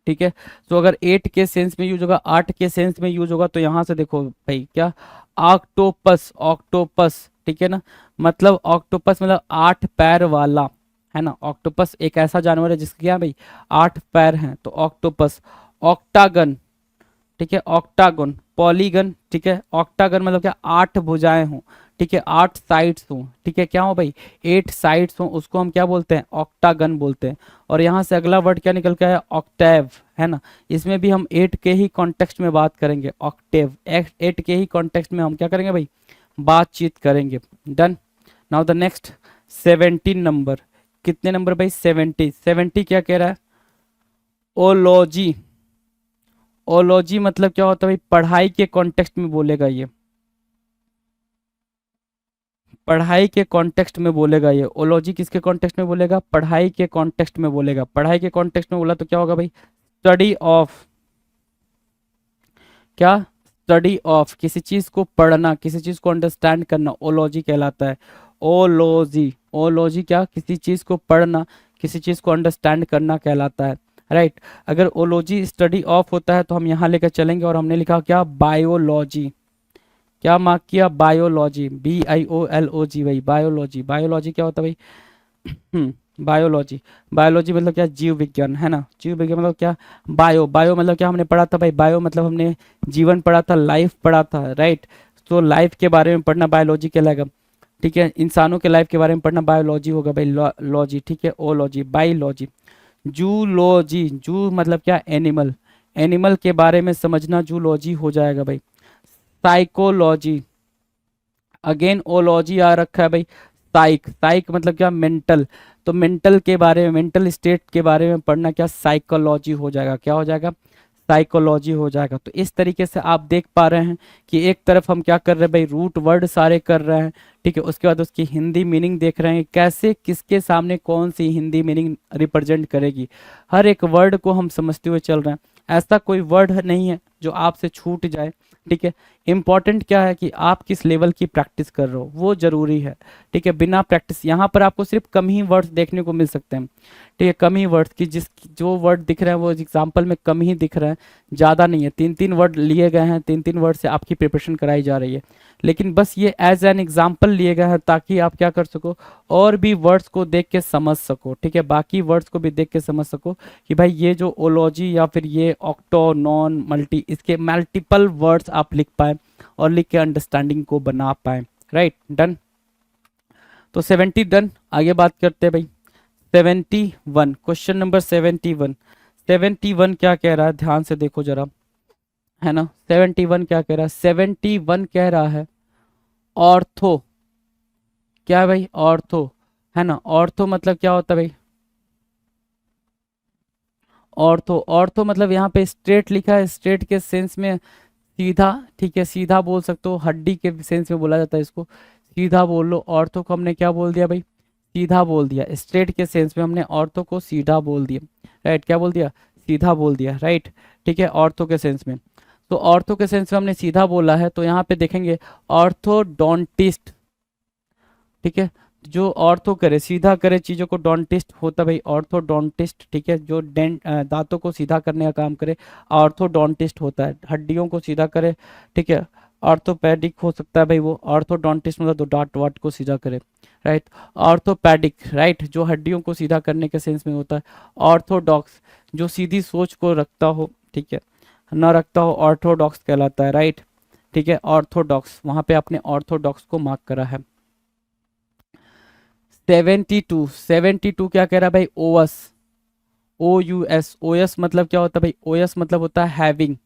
S2: ठीक है, तो अगर 8 के सेंस में यूज होगा, 8 के सेंस में यूज होगा, तो यहां से देखो भाई क्या, ऑक्टोपस, ऑक्टोपस। ठीक है ना, मतलब ऑक्टोपस मतलब 8 पैर वाला, है ना। ऑक्टोपस एक ऐसा जानवर है जिसके क्या भाई, 8 पैर हैं, तो ऑक्टोपस। ऑक्टागन, ठीक है, ऑक्टागन। पॉलीगन, ठीक है, ऑक्टागन मतलब क्या, 8 भुजाएं हों। ठीक है, 8 साइड्स हों। ठीक है, क्या हो भाई, 8 साइड्स हों, उसको हम क्या बोलते हैं, ऑक्टागन बोलते हैं। और यहाँ से अगला वर्ड क्या निकल के आया, ऑक्टेव, है ना। इसमें भी हम 8 के ही कॉन्टेक्स्ट में बात करेंगे, ऑक्टेव। 8 के ही कॉन्टेक्स्ट में हम क्या करेंगे भाई, बातचीत करेंगे। Done. Now the next 17 number. कितने नंबर भाई, 70। 70 क्या कह रहा है, ओलॉजी। ओलॉजी मतलब क्या होता है भाई, पढ़ाई के कॉन्टेक्स्ट में बोलेगा ये, पढ़ाई के कॉन्टेक्स्ट में बोलेगा ये। ओलॉजी किसके कॉन्टेक्स्ट में बोलेगा, पढ़ाई के कॉन्टेक्स्ट में बोलेगा। पढ़ाई के कॉन्टेक्स्ट में बोला तो क्या होगा भाई, स्टडी ऑफ। क्या, स्टडी ऑफ, किसी चीज को पढ़ना, किसी चीज को अंडरस्टैंड करना, ओलॉजी कहलाता है। ओलॉजी, ओलॉजी क्या, किसी चीज को पढ़ना, किसी चीज को अंडरस्टैंड करना कहलाता है, राइट। अगर ओलॉजी स्टडी ऑफ होता है तो हम यहाँ लेकर चलेंगे, और हमने लिखा क्या, बायोलॉजी। क्या मार्क किया, बायोलॉजी, BIOLOG भाई, बायोलॉजी। बायोलॉजी क्या होता है भाई, बायोलॉजी। बायोलॉजी मतलब क्या, जीव विज्ञान, है ना। जीव विज्ञान मतलब क्या, बायो। बायो मतलब क्या, हमने पढ़ा था भाई, बायो मतलब हमने जीवन पढ़ा था, लाइफ पढ़ा था, राइट। तो लाइफ के बारे में पढ़ना बायोलॉजी कहलाएगा। ठीक है, इंसानों के लाइफ के बारे में पढ़ना बायोलॉजी होगा भाई, लॉजी। ठीक है, ओलॉजी, बायोलॉजी। जूलॉजी, जू मतलब क्या, एनिमल। एनिमल के बारे में समझना जूलॉजी हो जाएगा भाई। साइकोलॉजी, अगेन ओलॉजी आ रखा है भाई। साइक, साइक मतलब क्या, मेंटल। तो मेंटल के बारे में, मेंटल स्टेट के बारे में पढ़ना क्या, साइकोलॉजी हो जाएगा। क्या हो जाएगा, साइकोलॉजी हो जाएगा। तो इस तरीके से आप देख पा रहे हैं कि एक तरफ हम क्या कर रहे हैं भाई, रूट वर्ड सारे कर रहे हैं। ठीक है, उसके बाद उसकी हिंदी मीनिंग देख रहे हैं, कैसे किसके सामने कौन सी हिंदी मीनिंग रिप्रेजेंट करेगी। हर एक वर्ड को हम समझते हुए चल रहे हैं, ऐसा कोई वर्ड नहीं है जो आपसे छूट जाए। ठीक है, इंपॉर्टेंट क्या है कि आप किस लेवल की प्रैक्टिस कर रहे हो, वो जरूरी है। ठीक है, बिना प्रैक्टिस यहाँ पर आपको सिर्फ कम ही वर्ड्स देखने को मिल सकते हैं। ठीक है, कम ही वर्ड्स की, जिस जो वर्ड दिख रहे हैं वो एग्जाम्पल में कम ही दिख रहे हैं, ज़्यादा नहीं है। 3-3 वर्ड लिए गए हैं, 3-3 वर्ड से आपकी प्रिपरेशन कराई जा रही है। लेकिन बस ये एज एन एग्जाम्पल लिए गए हैं ताकि आप क्या कर सको, और भी वर्ड्स को देख के समझ सको। ठीक है, बाकी वर्ड्स को भी देख के समझ सको कि भाई ये जो ओलॉजी या फिर ये ऑक्टो, नॉन, मल्टी, इसके मल्टीपल वर्ड्स आप लिख पाए और लिख के अंडरस्टैंडिंग को बना पाए, राइट। डन। तो 70 डन। आगे बात करते हैं भाई 71। Question number 71। 71 क्या कह रहा है, ध्यान से देखो जरा। है ना। 71 क्या कह रहा है, 71 कह रहा है ऑर्थो। क्या है भाई, ऑर्थो, है ना। ऑर्थो मतलब क्या होता है भाई, ऑर्थो, ऑर्थो मतलब यहाँ पे स्ट्रेट लिखा है, स्ट्रेट के सेंस में सीधा, ठीक है, सीधा बोल सकते हो, हड्डी के सेंस में बोला जाता है इसको, सीधा बोल लो। ऑर्थो को हमने क्या बोल दिया भाई, सीधा बोल दिया। स्ट्रेट के सेंस में हमने ऑर्थो को सीधा बोल दिया, राइट। क्या बोल दिया, सीधा बोल दिया, राइट। ठीक है, ऑर्थो के सेंस में। तो ऑर्थो के सेंस में हमने सीधा बोला है, तो यहाँ पे देखेंगे ऑर्थोडोंटिस्ट, ठीक है। जो ऑर्थो करे, सीधा करे चीज़ों को, डोंटिस्ट होता है भाई ऑर्थोडोंटिस्ट, ठीक है। जो दांतों को सीधा करने का काम करे, ऑर्थोडोंटिस्ट होता है। हड्डियों को सीधा करे, ठीक है, ऑर्थोपेडिक हो सकता है भाई वो। ऑर्थोडोंटिस्ट मतलब तो दांत वाट को सीधा करे, राइट। ऑर्थोपेडिक, राइट, जो हड्डियों को सीधा करने के सेंस में होता है। ऑर्थोडॉक्स, जो सीधी सोच को रखता हो, ठीक है, न रखता हो, ऑर्थोडॉक्स कहलाता है, राइट। ठीक है, ऑर्थोडॉक्स, वहां पे आपने ऑर्थोडॉक्स को मार्क करा है। 72, 72 क्या कह रहा है भाई, ओअस, ओ यू एस। ओएस मतलब क्या होता है भाई, ओएस मतलब होता है हैविंग,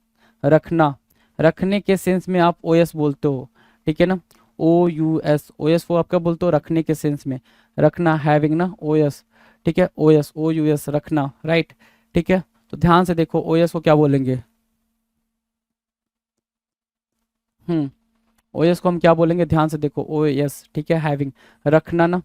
S2: रखना, रखने के सेंस में आप ओएस बोलते हो, ठीक है ना। ओ यू एस, ओएस वो आपका बोलते हो रखने के सेंस में, रखना, हैविंग ना, ओएस, ठीक है। ओएस, ओ यू एस, रखना, राइट। ठीक है, तो ध्यान से देखो ओएस को क्या बोलेंगे, ओएस को हम क्या बोलेंगे, ध्यान से देखो, ओएस, ठीक है, हैविंग, रखना ना,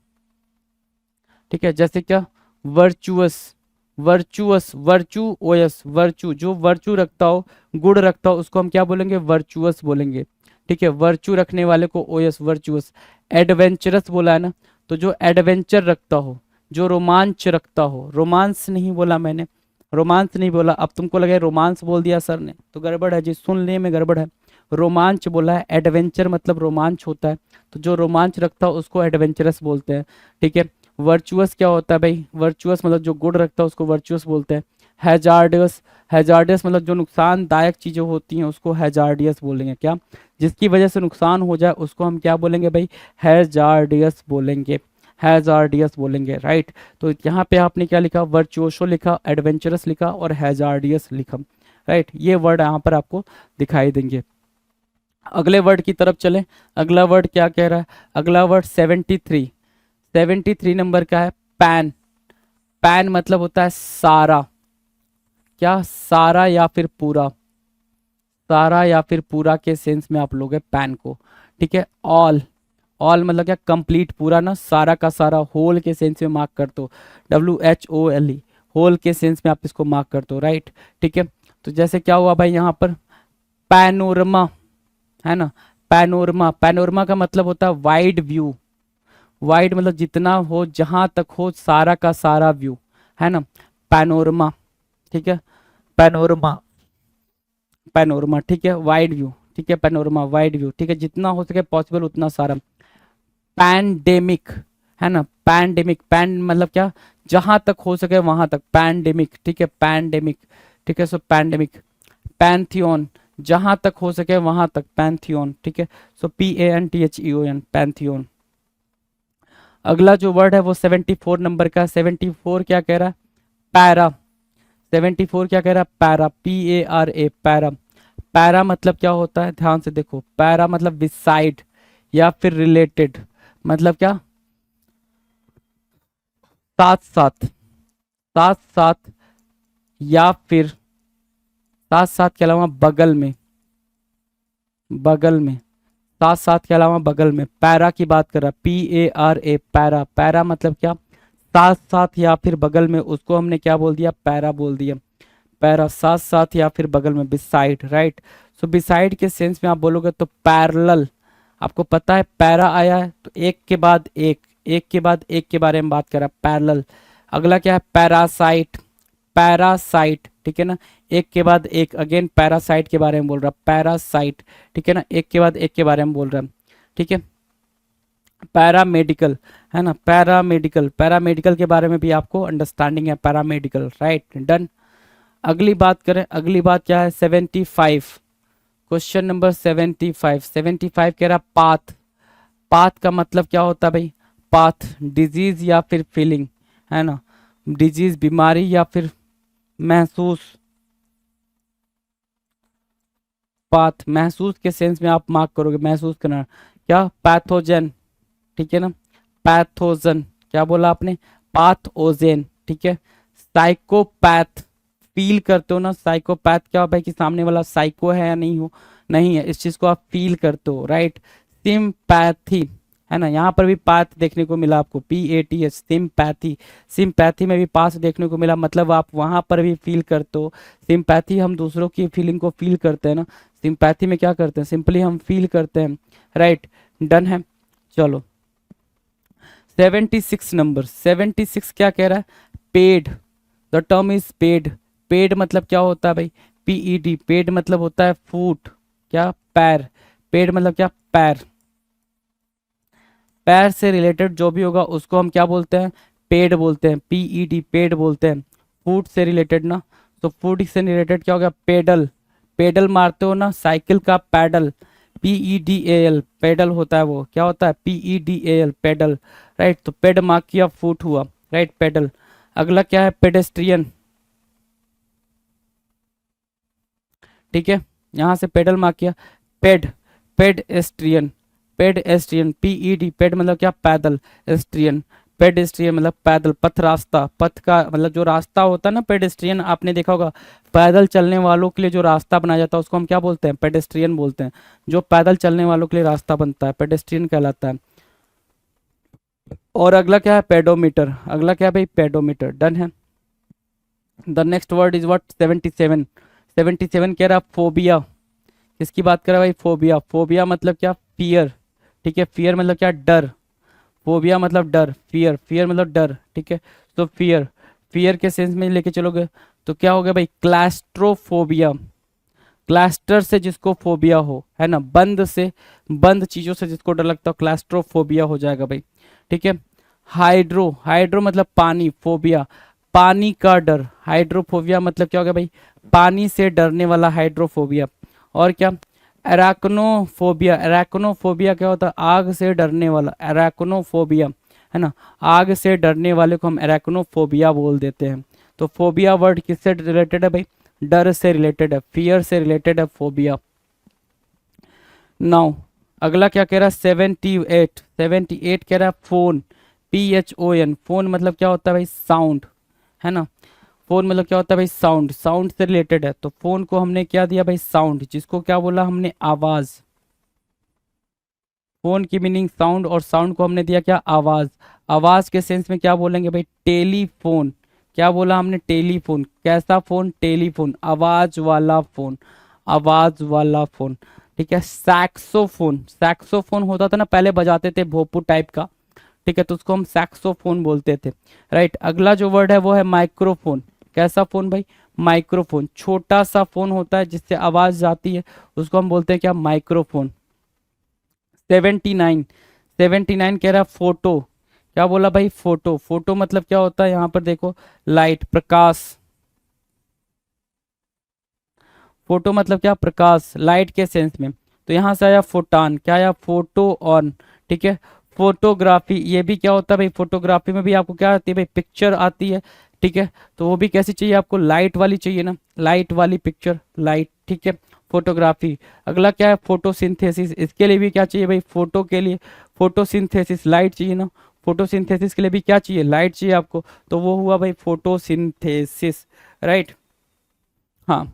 S2: ठीक है। जैसे क्या, virtuous, virtuous, virtue OS, virtue, जो वर्चू रखता हो, गुण रखता हो, उसको हम क्या बोलेंगे, वर्चुअस बोलेंगे, ठीक है। वर्चू रखने वाले को ओएस, वर्चुअस। एडवेंचरस बोला है ना, तो जो एडवेंचर रखता हो, जो रोमांच रखता हो, रोमांस नहीं बोला मैंने, रोमांस नहीं बोला। अब तुमको लगे रोमांस बोल दिया सर ने, तो गड़बड़ है जी, सुनने में गड़बड़ है। रोमांच बोला है, एडवेंचर मतलब रोमांच होता है, तो जो रोमांच रखता है उसको एडवेंचरस बोलते हैं, ठीक है। वर्चुअस क्या होता है भाई, वर्चुअस मतलब जो गुण रखता है उसको वर्चुअस बोलते हैं। हैजार्डियस, हैजार्डियस मतलब जो नुकसानदायक चीज़ें होती हैं उसको हैजार्डियस बोलेंगे, क्या, जिसकी वजह से नुकसान हो जाए उसको हम क्या बोलेंगे भाई, हैजार्डियस बोलेंगे, हैजार्डियस बोलेंगे, राइट। तो यहाँ पे आपने क्या लिखा, वर्चुओसो लिखा, एडवेंचरस लिखा और हैजार्डियस लिखा, राइट। ये वर्ड यहाँ पर आपको दिखाई देंगे। अगले वर्ड की तरफ चलें। अगला वर्ड क्या कह रहा है, अगला वर्ड 73, 73 नंबर का है पैन। पैन मतलब होता है सारा, क्या, सारा या फिर पूरा, सारा या फिर पूरा के सेंस में आप लोगे पैन को, ठीक है। ऑल, ऑल मतलब क्या, कंप्लीट, पूरा ना, सारा का सारा, होल के सेंस में मार्क कर दो, WHOLE, होल के सेंस में आप इसको मार्क कर दो, राइट। ठीक है, तो जैसे क्या हुआ भाई यहाँ पर, पैनोरमा, है ना। पैनोरमा, पैनोरमा का मतलब होता है वाइड व्यू, वाइड मतलब जितना हो, जहां तक हो, सारा का सारा व्यू, है ना, पैनोरमा, ठीक है। पैनोरमा, पैनोरमा, ठीक है, वाइड व्यू, ठीक है, पैनोरमा वाइड व्यू, ठीक है, जितना हो सके पॉसिबल उतना सारा। पैंडेमिक, है ना, पैंडेमिक, पैन मतलब क्या, जहां तक हो सके वहां तक, पैंडेमिक, ठीक है, पैंडेमिक, ठीक है। सो पैंडेमिक। पैंथियन, जहां तक हो सके वहां तक, पैंथियन, ठीक है। सो PANTHEON, पैंथियन। अगला जो वर्ड है वो 74 नंबर का, 74 क्या कह रहा है, पैरा। 74 क्या कह रहा है, पैरा, PARA, पैरा। पैरा मतलब क्या होता है, ध्यान से देखो, पैरा मतलब बिसाइड या फिर रिलेटेड, मतलब क्या, साथ साथ, साथ साथ या फिर साथ साथ के अलावा बगल में, बगल में, साथ साथ के अलावा बगल में, पैरा की बात कर रहा, PARA, पैरा। पैरा मतलब क्या, साथ साथ या फिर बगल में, उसको हमने क्या बोल दिया, पैरा बोल दिया। पैरा, साथ साथ या फिर बगल में, बिसाइड, राइट। सो बिसाइड के सेंस में आप बोलोगे तो पैरेलल, आपको पता है पैरा आया है तो एक के बाद एक, एक के बाद एक के बारे में बात कर रहा है, पैरेलल। अगला क्या है, पैरासाइट, पैरासाइट, ठीक है ना, एक के बाद एक, अगेन पैरासाइट के बारे में बोल रहा, पैरासाइट, ठीक है ना, एक के बाद एक के बारे में बोल रहा है, ठीक है। पैरामेडिकल, है ना, पैरामेडिकल, पैरामेडिकल के बारे में भी आपको अंडरस्टैंडिंग है, पैरामेडिकल, राइट, डन। अगली बात करें, अगली बात क्या है, 75, क्वेश्चन नंबर 75, 75 कह रहा पाथ। पाथ का मतलब क्या होता है भाई, पाथ, डिजीज या फिर फीलिंग, है ना, डिजीज बीमारी या फिर महसूस, पाथ, महसूस के सेंस में आप मार्क करोगे, महसूस करना, क्या पैथोजन, ठीक है ना, पैथोजन, क्या बोला आपने, पाथोजेन, ठीक है। साइकोपैथ, फील करते हो ना, साइकोपैथ क्या होता है कि सामने वाला साइको है या नहीं हो, नहीं है, इस चीज को आप फील करते हो, राइट। सिंपैथी, है ना, यहाँ पर भी पाथ देखने को मिला आपको, PATH, सिंपैथी, सिंपैथी में भी पाथ देखने को मिला, मतलब आप वहां पर भी फील करते हो। सिंपैथी हम दूसरों की फीलिंग को फील करते हैं ना, सिंपैथी में क्या करते हैं, सिंपली हम फील करते हैं, राइट। डन है, चलो 76 नंबर, 76 क्या कह रहा है, paid, the term is paid, paid मतलब क्या होता है भाई, PED, पेड मतलब होता है फूट, क्या, पैर, पेड मतलब क्या, पैर, पैर से रिलेटेड जो भी होगा उसको हम क्या बोलते हैं, पेड बोलते हैं, PED, पेड बोलते हैं। फूट से रिलेटेड ना, तो फूट से रिलेटेड क्या हो गया, पेडल, पेडल मारते हो ना, साइकिल का पैडल, PEDAL, पेडल होता है वो, क्या होता है, PEDAL, पेडल, राइट। तो पेड मार्क किया, फुट हुआ, राइट, पेडल। अगला क्या है, पेडेस्ट्रियन, ठीक है, यहां से पेडल मार्क किया, paid, pedestrian, pedestrian, PED, paid मतलब क्या, पैदल, एस्ट्रियन, पेडेस्ट्रियन मतलब पैदल, पथ रास्ता, पथ का मतलब जो रास्ता होता है ना, पेडेस्ट्रियन आपने देखा होगा, पैदल चलने वालों के लिए जो रास्ता बनाया जाता है उसको हम क्या बोलते हैं, पेडेस्ट्रियन बोलते हैं। जो पैदल चलने वालों के लिए रास्ता बनता है पेडेस्ट्रियन कहलाता है। और अगला क्या है, पेडोमीटर, अगला क्या है भाई, पेडोमीटर। डन है। The next word is what, 77, 77 कह रहा है फोबिया, किसकी बात कर रहा है भाई, फोबिया, फोबिया मतलब क्या, फियर, ठीक है, फियर मतलब क्या, डर, फोबिया मतलब डर, फियर, फियर मतलब डर, ठीक है। तो फियर, फियर के सेंस में लेके चलोगे तो क्या हो गया भाई, क्लास्ट्रोफोबिया, क्लास्टर से जिसको फोबिया हो, है ना, बंद से, बंद चीजों से जिसको डर लगता हो, क्लास्ट्रोफोबिया हो जाएगा भाई, ठीक है। हाइड्रो, हाइड्रो मतलब पानी, फोबिया, पानी का डर, हाइड्रोफोबिया मतलब क्या हो गया भाई, पानी से डरने वाला, हाइड्रोफोबिया। और क्या, एराक्नोफोबिया, एराक्नोफोबिया क्या होता है, आग से डरने वाला, एराक्नोफोबिया, है ना, आग से डरने वाले को हम एराक्नोफोबिया बोल देते हैं। तो फोबिया वर्ड किससे रिलेटेड है भाई, डर से रिलेटेड है, फियर से रिलेटेड है फोबिया। नाउ अगला क्या कह रहा है, 78, 78 कह रहा है फोन, PHON, फोन मतलब क्या होता है भाई, साउंड, है ना, फोन मतलब क्या होता है भाई, साउंड, साउंड से रिलेटेड है। तो फोन को हमने क्या दिया भाई, साउंड, जिसको क्या बोला हमने, आवाज, फोन की मीनिंग साउंड, और साउंड को हमने दिया क्या, आवाज। आवाज के सेंस में क्या बोलेंगे भाई, टेलीफोन, क्या बोला हमने, टेलीफोन, कैसा फोन, टेलीफोन, आवाज वाला फोन, आवाज वाला फोन, ठीक है। सैक्सोफोन, सैक्सोफोन होता था ना पहले, बजाते थे भोपू टाइप का, ठीक है, तो उसको हम सैक्सोफोन बोलते थे, राइट। अगला जो वर्ड है वो है माइक्रोफोन, कैसा फोन भाई, माइक्रोफोन, छोटा सा फोन होता है जिससे आवाज जाती है, उसको हम बोलते हैं क्या, माइक्रोफोन। 79, 79 कह रहा है फोटो, क्या बोला भाई, फोटो, फोटो मतलब क्या होता है, यहाँ पर देखो, लाइट, प्रकाश, फोटो मतलब क्या, प्रकाश, लाइट के सेंस में। तो यहाँ से आया फोटान, क्या आया, फोटो ऑन, ठीक है। फोटोग्राफी, ये भी क्या होता है भाई, फोटोग्राफी में भी आपको क्या आती है भाई, पिक्चर आती है, ठीक है। तो वो भी कैसी चाहिए आपको, लाइट वाली चाहिए ना, लाइट वाली पिक्चर, लाइट, ठीक है, फोटोग्राफी। अगला क्या है, फोटोसिंथेसिस, इसके लिए भी क्या चाहिए भाई, फोटो के लिए फोटोसिंथेसिस, लाइट चाहिए ना, फोटोसिंथेसिस के लिए भी क्या चाहिए, लाइट चाहिए आपको, तो वो हुआ भाई फोटोसिंथेसिस, राइट। हाँ,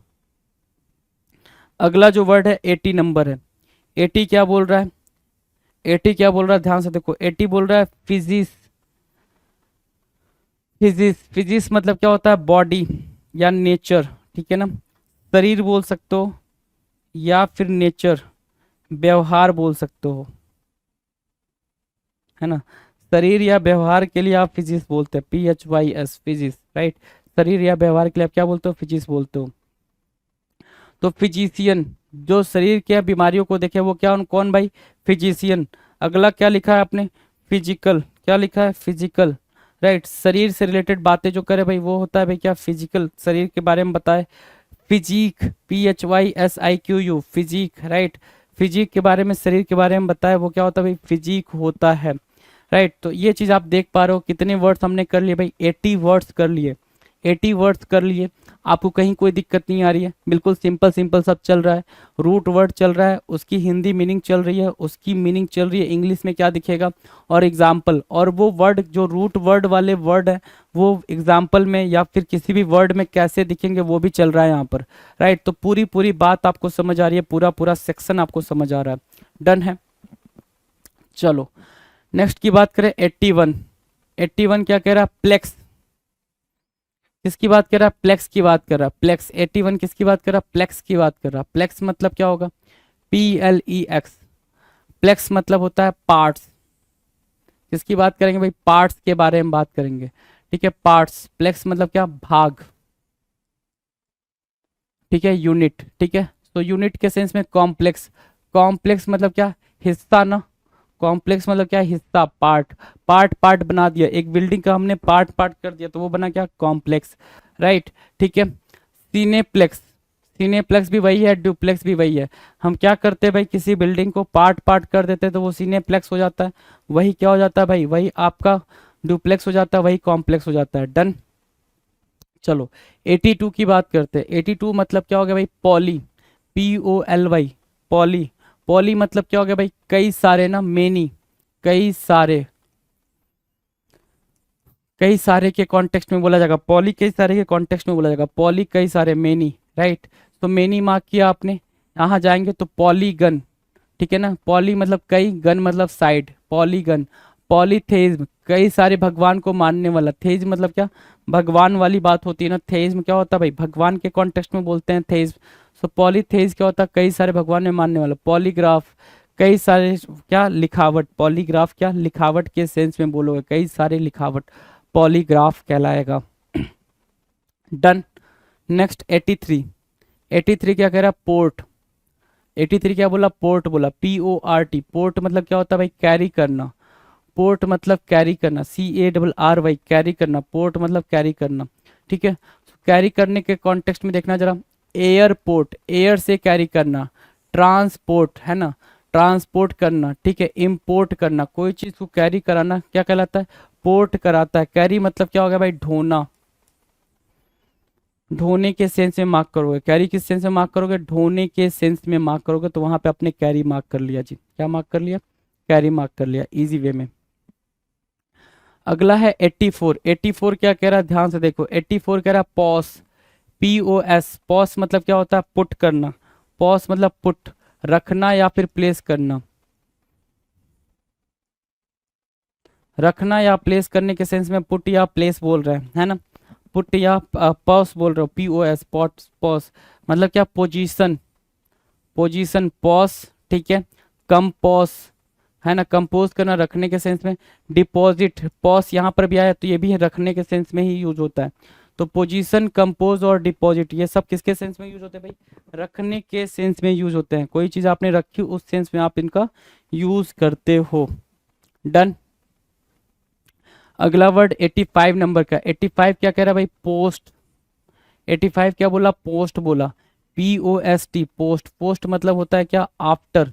S2: अगला जो वर्ड है 80 नंबर है, 80 क्या बोल रहा है, 80 क्या बोल रहा है, ध्यान से देखो, 80 बोल रहा है फिजिक्स, फिजिक्स, फिजिक्स मतलब क्या होता है, बॉडी या नेचर, ठीक है ना, शरीर बोल सकते हो या फिर नेचर, व्यवहार बोल सकते हो, है ना, शरीर या व्यवहार के लिए आप फिजिक्स बोलते हैं, PHYS, फिजिक्स, राइट। शरीर या व्यवहार के लिए आप क्या बोलते हो, फिजिक्स बोलते हो। तो फिजिशियन, जो शरीर के बीमारियों को देखे वो क्या, कौन भाई, फिजिशियन। अगला क्या लिखा है आपने, फिजिकल, क्या लिखा है, फिजिकल, राइट। शरीर से रिलेटेड बातें जो करे भाई वो होता है भाई क्या, फिजिकल, शरीर के बारे में बताए। Physique, PHYSIQU, physique, right, physique के बारे में, शरीर के बारे में बताए, वो क्या होता है भाई, फिजीक होता है, राइट। तो ये चीज आप देख पा रहे हो, कितने वर्ड्स हमने कर लिए भाई, 80 वर्ड्स कर लिए, 80 वर्ड्स कर लिए, आपको कहीं कोई दिक्कत नहीं आ रही है, बिल्कुल सिंपल सिंपल सब चल रहा है। रूट वर्ड चल रहा है, उसकी हिंदी मीनिंग चल रही है, उसकी मीनिंग चल रही है, इंग्लिश में क्या दिखेगा और एग्जाम्पल, और वो वर्ड जो रूट वर्ड वाले वर्ड है वो एग्जाम्पल में या फिर किसी भी वर्ड में कैसे दिखेंगे वो भी चल रहा है यहाँ पर, राइट। तो पूरी पूरी बात आपको समझ आ रही है, पूरा पूरा सेक्शन आपको समझ आ रहा है, डन है। चलो नेक्स्ट की बात करें 81। 81 क्या कह रहा है, प्लेक्स। किसकी बात कर रहा है, प्लेक्स की बात कर रहा है, प्लेक्स। 81 किसकी बात कर रहा है, प्लेक्स की बात कर रहा है। प्लेक्स मतलब क्या होगा, PLEX। प्लेक्स मतलब होता है पार्ट्स। किसकी बात करेंगे भाई, पार्ट्स के बारे में बात करेंगे, ठीक है, पार्ट्स। प्लेक्स मतलब क्या, भाग, ठीक है, यूनिट, ठीक है। तो यूनिट के सेंस में कॉम्प्लेक्स। कॉम्प्लेक्स मतलब क्या, हिस्सा ना, कॉम्प्लेक्स मतलब क्या, हिस्सा, पार्ट। पार्ट पार्ट बना दिया, एक बिल्डिंग का हमने पार्ट पार्ट कर दिया तो वो बना क्या, कॉम्प्लेक्स, राइट, ठीक है। सीनेप्लेक्स। सीनेप्लेक्स भी वही है, डुप्लेक्स भी वही है। हम क्या करते हैं भाई, किसी बिल्डिंग को पार्ट पार्ट कर देते हैं तो वो सीनेप्लेक्स हो जाता है, वही क्या हो जाता है भाई, वही आपका डुप्लेक्स हो जाता है, वही कॉम्प्लेक्स हो जाता है, डन। चलो 82 की बात करते हैं। 82 मतलब क्या हो गया भाई, पॉली, POLY, पॉली। पॉली मतलब क्या हो गया भाई, कई सारे ना, मेनी, कई सारे, कई सारे के कॉन्टेक्स्ट में बोला जाएगा पॉली, कई सारे के कॉन्टेक्स्ट में बोला जाएगा पॉली, कई सारे, मेनी, राइट। तो मेनी मार्क किया आपने, यहाँ जाएंगे तो पॉलीगन, ठीक है ना, पॉली मतलब कई, गन मतलब साइड, पॉलीगन। पॉलीथेइज्म, कई सारे भगवान को मानने वाला, थेइज्म मतलब क्या, भगवान वाली बात होती है ना, थेइज्म क्या होता है भाई, भगवान के कॉन्टेक्स्ट में बोलते हैं थेइज्म। सो पॉलीथेइज्म क्या होता है, कई सारे भगवान में मानने वाला। पॉलीग्राफ, कई सारे क्या, लिखावट, पॉलीग्राफ क्या, लिखावट के सेंस में बोलोगे, कई सारे लिखावट, पॉलीग्राफ कहलाएगा, डन। नेक्स्ट 83। 83 क्या कह रहा है, पोर्ट। 83 क्या बोला, पोर्ट बोला, PORT। पोर्ट मतलब क्या होता है भाई, कैरी करना। पोर्ट मतलब कैरी करना, CARRY, कैरी करना, पोर्ट मतलब कैरी करना, ठीक है। कैरी करने के कॉन्टेक्स्ट में देखना जरा, एयरपोर्ट, एयर से कैरी करना, ट्रांसपोर्ट है ना, ट्रांसपोर्ट करना, ठीक है, इंपोर्ट करना, कोई चीज को कैरी कराना क्या कहलाता है, पोर्ट कराता है। कैरी मतलब क्या होगा भाई, ढोना, ढोने के सेंस में मार्क करोगे, कैरी किस सेंस में मार्क करोगे, ढोने के सेंस में मार्क करोगे, तो वहां पे अपने कैरी मार्क कर लिया जी, क्या मार्क कर लिया, कैरी मार्क कर लिया, इजी वे में। अगला है 84। 84 क्या कह रहा है, ध्यान से देखो, 84 कह रहा है पॉस, POS। पॉस मतलब क्या होता है, पुट करना, पॉस मतलब पुट, रखना या फिर प्लेस करना, रखना या प्लेस करने के सेंस में पुट या प्लेस बोल रहे हैं, है ना, पुट या पॉस बोल रहे हो, POS, पॉस, पॉस मतलब क्या, पोजीशन, पोजीशन, पॉस, ठीक है। कंपोज है ना, कंपोज करना, रखने के सेंस में। डिपॉजिट, पॉस यहाँ पर भी आया तो ये भी रखने के सेंस में ही यूज होता है। तो पोजीशन, कंपोज और डिपॉजिट ये सब किसके सेंस में यूज होते हैं भाई, रखने के सेंस में यूज होते हैं। कोई चीज आपने रखी उस सेंस में आप इनका यूज करते हो, डन। अगला वर्ड 85 नंबर का। 85 क्या कह रहा है भाई, पोस्ट। 85 क्या बोला, पोस्ट बोला, POST, पोस्ट। पोस्ट मतलब होता है क्या, आफ्टर,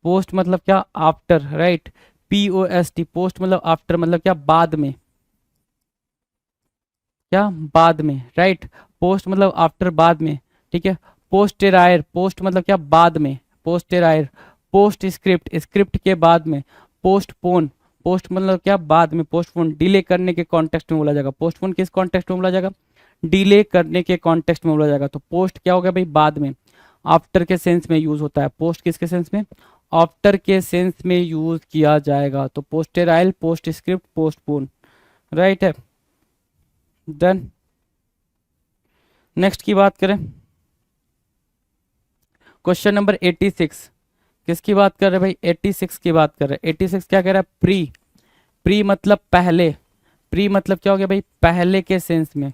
S2: पोस्ट मतलब क्या, आफ्टर, राइट। POST, पोस्ट मतलब आफ्टर, मतलब क्या, बाद में, क्या, बाद में, राइट। पोस्ट मतलब आफ्टर, बाद में, ठीक है। पोस्टेरायर, पोस्ट मतलब क्या, बाद में, पोस्टेरायर। पोस्ट स्क्रिप्ट, स्क्रिप्ट के बाद में। पोस्टपोन, पोस्ट मतलब क्या, बाद में, पोस्टपोन, डिले करने के कॉन्टेक्स्ट में बोला जाएगा। पोस्टपोन किस कॉन्टेक्स्ट में बोला जाएगा, डिले करने के कॉन्टेक्स्ट में बोला जाएगा। तो पोस्ट क्या हो गया भाई, बाद में, आफ्टर के सेंस में यूज होता है। पोस्ट किसके सेंस में, आफ्टर के सेंस में यूज किया जाएगा। तो पोस्टेराइल, पोस्ट स्क्रिप्ट, पोस्टपोन, राइट है, डन। नेक्स्ट की बात करें, क्वेश्चन नंबर 86। किसकी बात कर रहे हैं भाई, 86 की बात कर रहे हैं। 86 क्या कह रहा है, प्री। प्री मतलब पहले, प्री मतलब क्या हो गया भाई, पहले के सेंस में,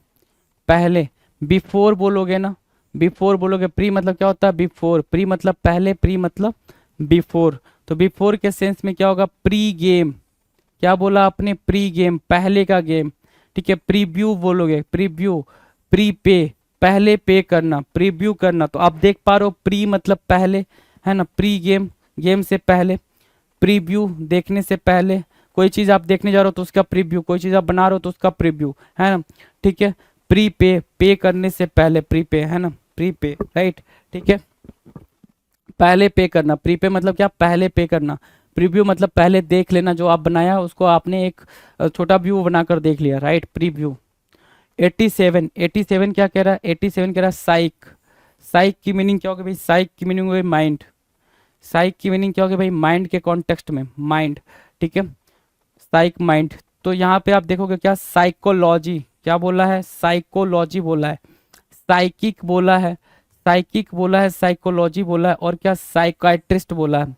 S2: पहले। बिफोर बोलोगे ना, बिफोर बोलोगे, प्री मतलब क्या होता है, बिफोर। प्री मतलब पहले, प्री मतलब बिफोर। तो बिफोर के सेंस में क्या होगा, प्री गेम। क्या बोला आपने, प्री गेम, पहले का गेम, ठीक है। प्रीव्यू बोलोगे, प्रीव्यू। प्री पे, पहले पे करना, प्रीव्यू करना। तो आप देख पा रहे हो, प्री मतलब पहले, है ना, प्री गेम, गेम से पहले। प्रीव्यू, देखने से पहले। कोई चीज आप देखने जा रहे हो तो उसका प्रीव्यू, कोई चीज आप बना रहे हो तो उसका प्रीव्यू, है ना, ठीक है। प्रीपे, पे करने से पहले, प्रीपे है ना, प्रीपे, राइट, ठीक है, पहले पे करना। प्रीपे मतलब क्या, पहले पे करना। प्रीव्यू मतलब पहले देख लेना, जो आप बनाया उसको आपने एक छोटा व्यू बनाकर देख लिया, राइट, प्रीव्यू। 87, 87 क्या कह रहा है, 87 कह रहा है साइक। साइक की मीनिंग क्या होगी भाई, साइक की मीनिंग होगी माइंड। साइक की मीनिंग क्या होगी भाई, माइंड के कॉन्टेक्स्ट में, माइंड, ठीक है, साइक माइंड। तो यहाँ पे आप देखोगे क्या, साइकोलॉजी, क्या बोला है, साइकोलॉजी बोला है, साइकिक बोला है, साइकिक बोला है, साइकोलॉजी बोला है, और क्या, साइकाइट्रिस्ट बोला है,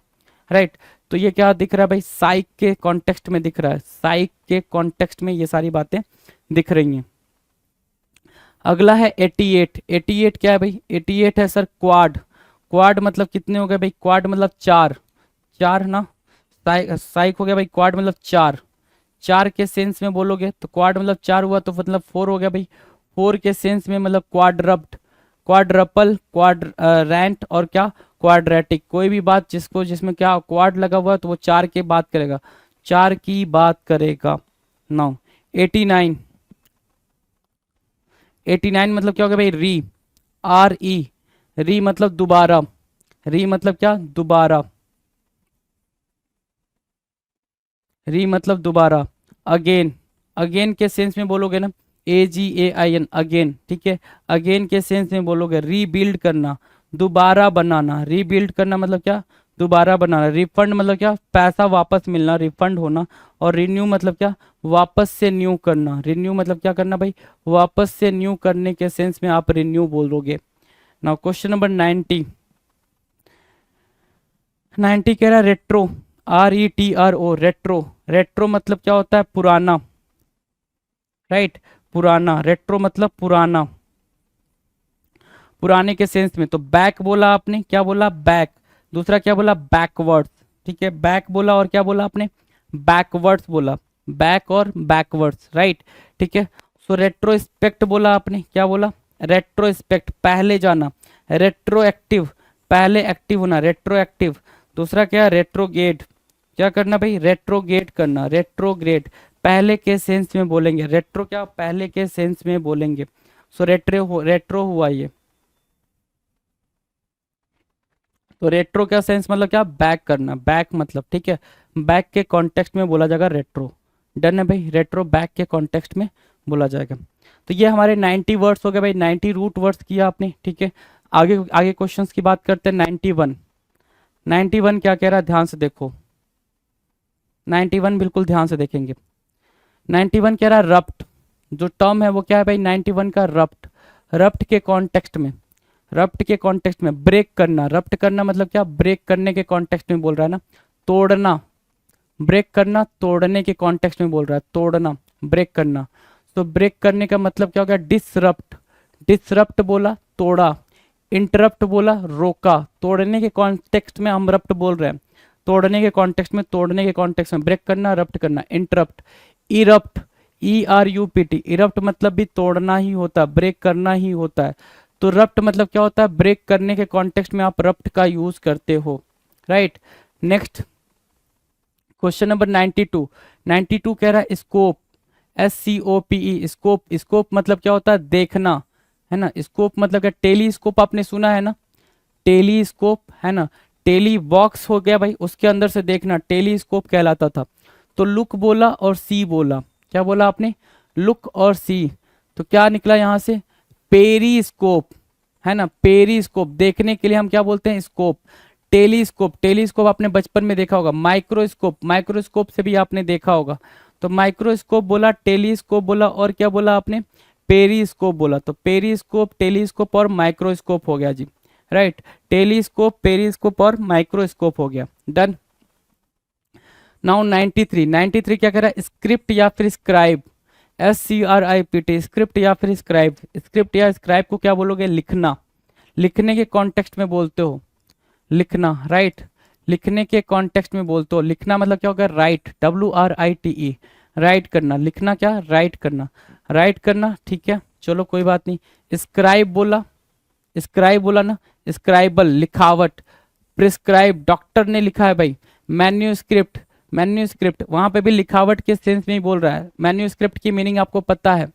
S2: राइट। तो ये क्या दिख रहा है भाई, साइक के कॉन्टेक्स्ट में दिख रहा है, साइक के कॉन्टेक्स्ट में ये सारी बातें दिख रही हैं। अगला है 88, 88 क्या है भाई, 88 है सर क्वाड। क्वाड मतलब कितने हो गए भाई, क्वाड मतलब चार, चार ना, साइक हो गया भाई, क्वाड मतलब चार, चार के सेंस में बोलोगे तो क्वाड मतलब चार हुआ, तो मतलब फोर हो गया भाई, फोर के सेंस में मतलब क्वाड्रप्ट, क्वाड्रपल, क्वाड रैंट, और क्या, क्वाड्रेटिक। कोई भी बात जिसको जिसमें क्या क्वाड लगा हुआ है तो वो चार की बात करेगा, चार की बात करेगा। नाउ 89, 89 मतलब क्या हो गया भाई, री, आर ई, री मतलब दोबारा, री मतलब क्या, दोबारा, री मतलब दोबारा। अगेन, अगेन के सेंस में बोलोगे ना, AGAIN, अगेन, ठीक है, अगेन के सेंस में बोलोगे रीबिल्ड करना, दोबारा बनाना, रीबिल्ड करना मतलब क्या, दोबारा बनाना। रिफंड मतलब क्या, पैसा वापस मिलना, रिफंड होना। और रिन्यू मतलब क्या, वापस से न्यू करना। रिन्यू मतलब क्या करना भाई, वापस से न्यू करने के सेंस में आप रिन्यू बोलोगे। नाउ क्वेश्चन नंबर 90, 90 कह रहा है रेट्रो, RETRO, रेट्रो, रेट्रो मतलब क्या होता है, पुराना, राइट, पुराना, रेट्रो मतलब पुराना, पुराने के सेंस में। तो बैक बोला आपने, क्या बोला, बैक। दूसरा क्या बोला, बैकवर्ड्स, ठीक है, बैक बोला, और क्या बोला आपने, बैकवर्ड्स बोला, बैक और बैकवर्ड्स, राइट, ठीक है। सो रेट्रोस्पेक्ट बोला आपने, क्या बोला, रेट्रोस्पेक्ट, पहले जाना। रेट्रोएक्टिव, पहले एक्टिव होना, रेट्रोएक्टिव। दूसरा क्या, रेट्रोगेट, क्या करना भाई, रेट्रोगेट करना, रेट्रोग्रेड, पहले के सेंस में बोलेंगे, रेट्रो क्या, पहले के सेंस में बोलेंगे। सो रेट्रो हुआ ये। तो रेट्रो क्या सेंस मतलब क्या, बैक करना, बैक मतलब, ठीक है, बैक के कॉन्टेक्स्ट में बोला जाएगा रेट्रो। डन है भाई, रेट्रो बैक के कॉन्टेक्स्ट में बोला जाएगा। तो ये हमारे 90 वर्ड्स हो गए भाई, 90 रूट वर्ड्स किया आपने, ठीक है। आगे आगे क्वेश्चंस की बात करते हैं। 91, 91 क्या कह रहा है, ध्यान से देखो, 91 बिल्कुल ध्यान से देखेंगे। 91 कह रहा है रप्ट, जो टर्म है वो क्या है भाई, 91 का रप्ट, रप्ट के कॉन्टेक्स्ट में, रप्ट के कॉन्टेक्स्ट में ब्रेक करना। रप्ट करना मतलब क्या, ब्रेक करने के कॉन्टेक्स्ट में बोल रहा है ना, तोड़ना, ब्रेक करना, तोड़ने के कॉन्टेक्स्ट में बोल रहा है, तोड़ना, ब्रेक करना। तो ब्रेक करने का मतलब क्या हो गया, डिसरप्ट, डिसरप्ट बोला तोड़ा, इंटरप्ट बोला रोका। तोड़ने के कॉन्टेक्स्ट में हम रप्ट बोल रहे हैं, तोड़ने के कॉन्टेक्स्ट में, तोड़ने के कॉन्टेक्स्ट में ब्रेक करना, रप्ट करना। इंटरप्ट, इरप्ट, ERUPT, इरप्ट मतलब भी तोड़ना ही होता है, ब्रेक करना ही होता है। तो रप्ट मतलब क्या होता है, ब्रेक करने के कॉन्टेक्स्ट में आप रप्ट का यूज करते हो, राइट। नेक्स्ट क्वेश्चन नंबर 92, 92 कह रहा है स्कोप, SCOPE, स्कोप, स्कोप मतलब क्या होता है, देखना, है ना। स्कोप मतलब क्या, टेलीस्कोप आपने सुना है ना, टेलीस्कोप है ना, टेली बॉक्स हो गया भाई, उसके अंदर से देखना, टेलीस्कोप कहलाता था। तो लुक बोला और सी बोला, क्या बोला आपने, लुक और सी। तो क्या निकला यहाँ से, पेरीस्कोप, है ना, पेरीस्कोप, देखने के लिए हम क्या बोलते हैं, स्कोप। टेलीस्कोप, टेलीस्कोप आपने बचपन में देखा होगा। माइक्रोस्कोप, माइक्रोस्कोप से भी आपने देखा होगा। तो माइक्रोस्कोप बोला, टेलीस्कोप बोला, और क्या बोला आपने, पेरीस्कोप बोला। तो पेरीस्कोप, टेलीस्कोप और माइक्रोस्कोप हो गया जी, राइट। टेलीस्कोप, पेरीस्कोप और माइक्रोस्कोप हो गया, डन। नाउ 93, 93 क्या कह रहा है, स्क्रिप्ट या फिर स्क्राइब, SCRIPT, स्क्रिप्ट या फिर स्क्राइब। स्क्रिप्ट या स्क्राइब को क्या बोलोगे, लिखना, लिखने के कॉन्टेक्स्ट में बोलते हो, लिखना, राइट, लिखने के कॉन्टेक्स्ट में बोलते हो। लिखना मतलब क्या होगा, राइट, WRITE, राइट करना। लिखना क्या, राइट करना, राइट करना, ठीक है, चलो कोई बात नहीं। स्क्राइब बोला, स्क्राइब बोला ना, स्क्राइबल, लिखावट। प्रिस्क्राइब, डॉक्टर ने लिखा है भाई। मैन्यूस्क्रिप्ट, मैन्यूस्क्रिप्ट वहां पे भी लिखावट के सेंस में ही बोल रहा है। मैन्यूस्क्रिप्ट की मीनिंग आपको पता है,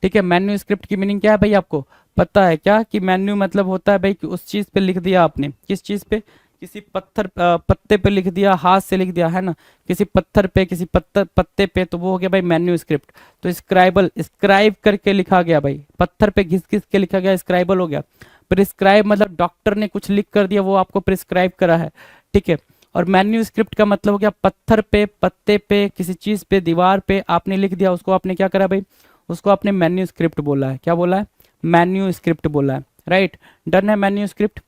S2: ठीक है, मैन्यूस्क्रिप्ट की मीनिंग क्या है भाई आपको पता है क्या? कि मैन्यू मतलब होता है भाई कि उस चीज पे लिख दिया आपने, किस चीज पे? किसी पत्ते पे लिख दिया, हाथ से लिख दिया है ना, किसी पत्थर पे, किसी पत्ते पे, तो वो हो गया भाई मैन्यूस्क्रिप्ट। तो स्क्राइब करके लिखा गया भाई, पत्थर पे घिस घिस के लिखा गया, स्क्राइबल हो गया। प्रिस्क्राइब मतलब डॉक्टर ने कुछ लिख कर दिया, वो आपको प्रिस्क्राइब करा है, ठीक है। और मैन्यूस्क्रिप्ट का मतलब हो गया पत्थर पे, पत्ते पे, किसी चीज पे, दीवार पे आपने लिख दिया, उसको आपने क्या करा भाई? उसको आपने मैन्यूस्क्रिप्ट बोला है। क्या बोला है? मैन्यूस्क्रिप्ट बोला है, राइट। डन है मैन्यूस्क्रिप्ट।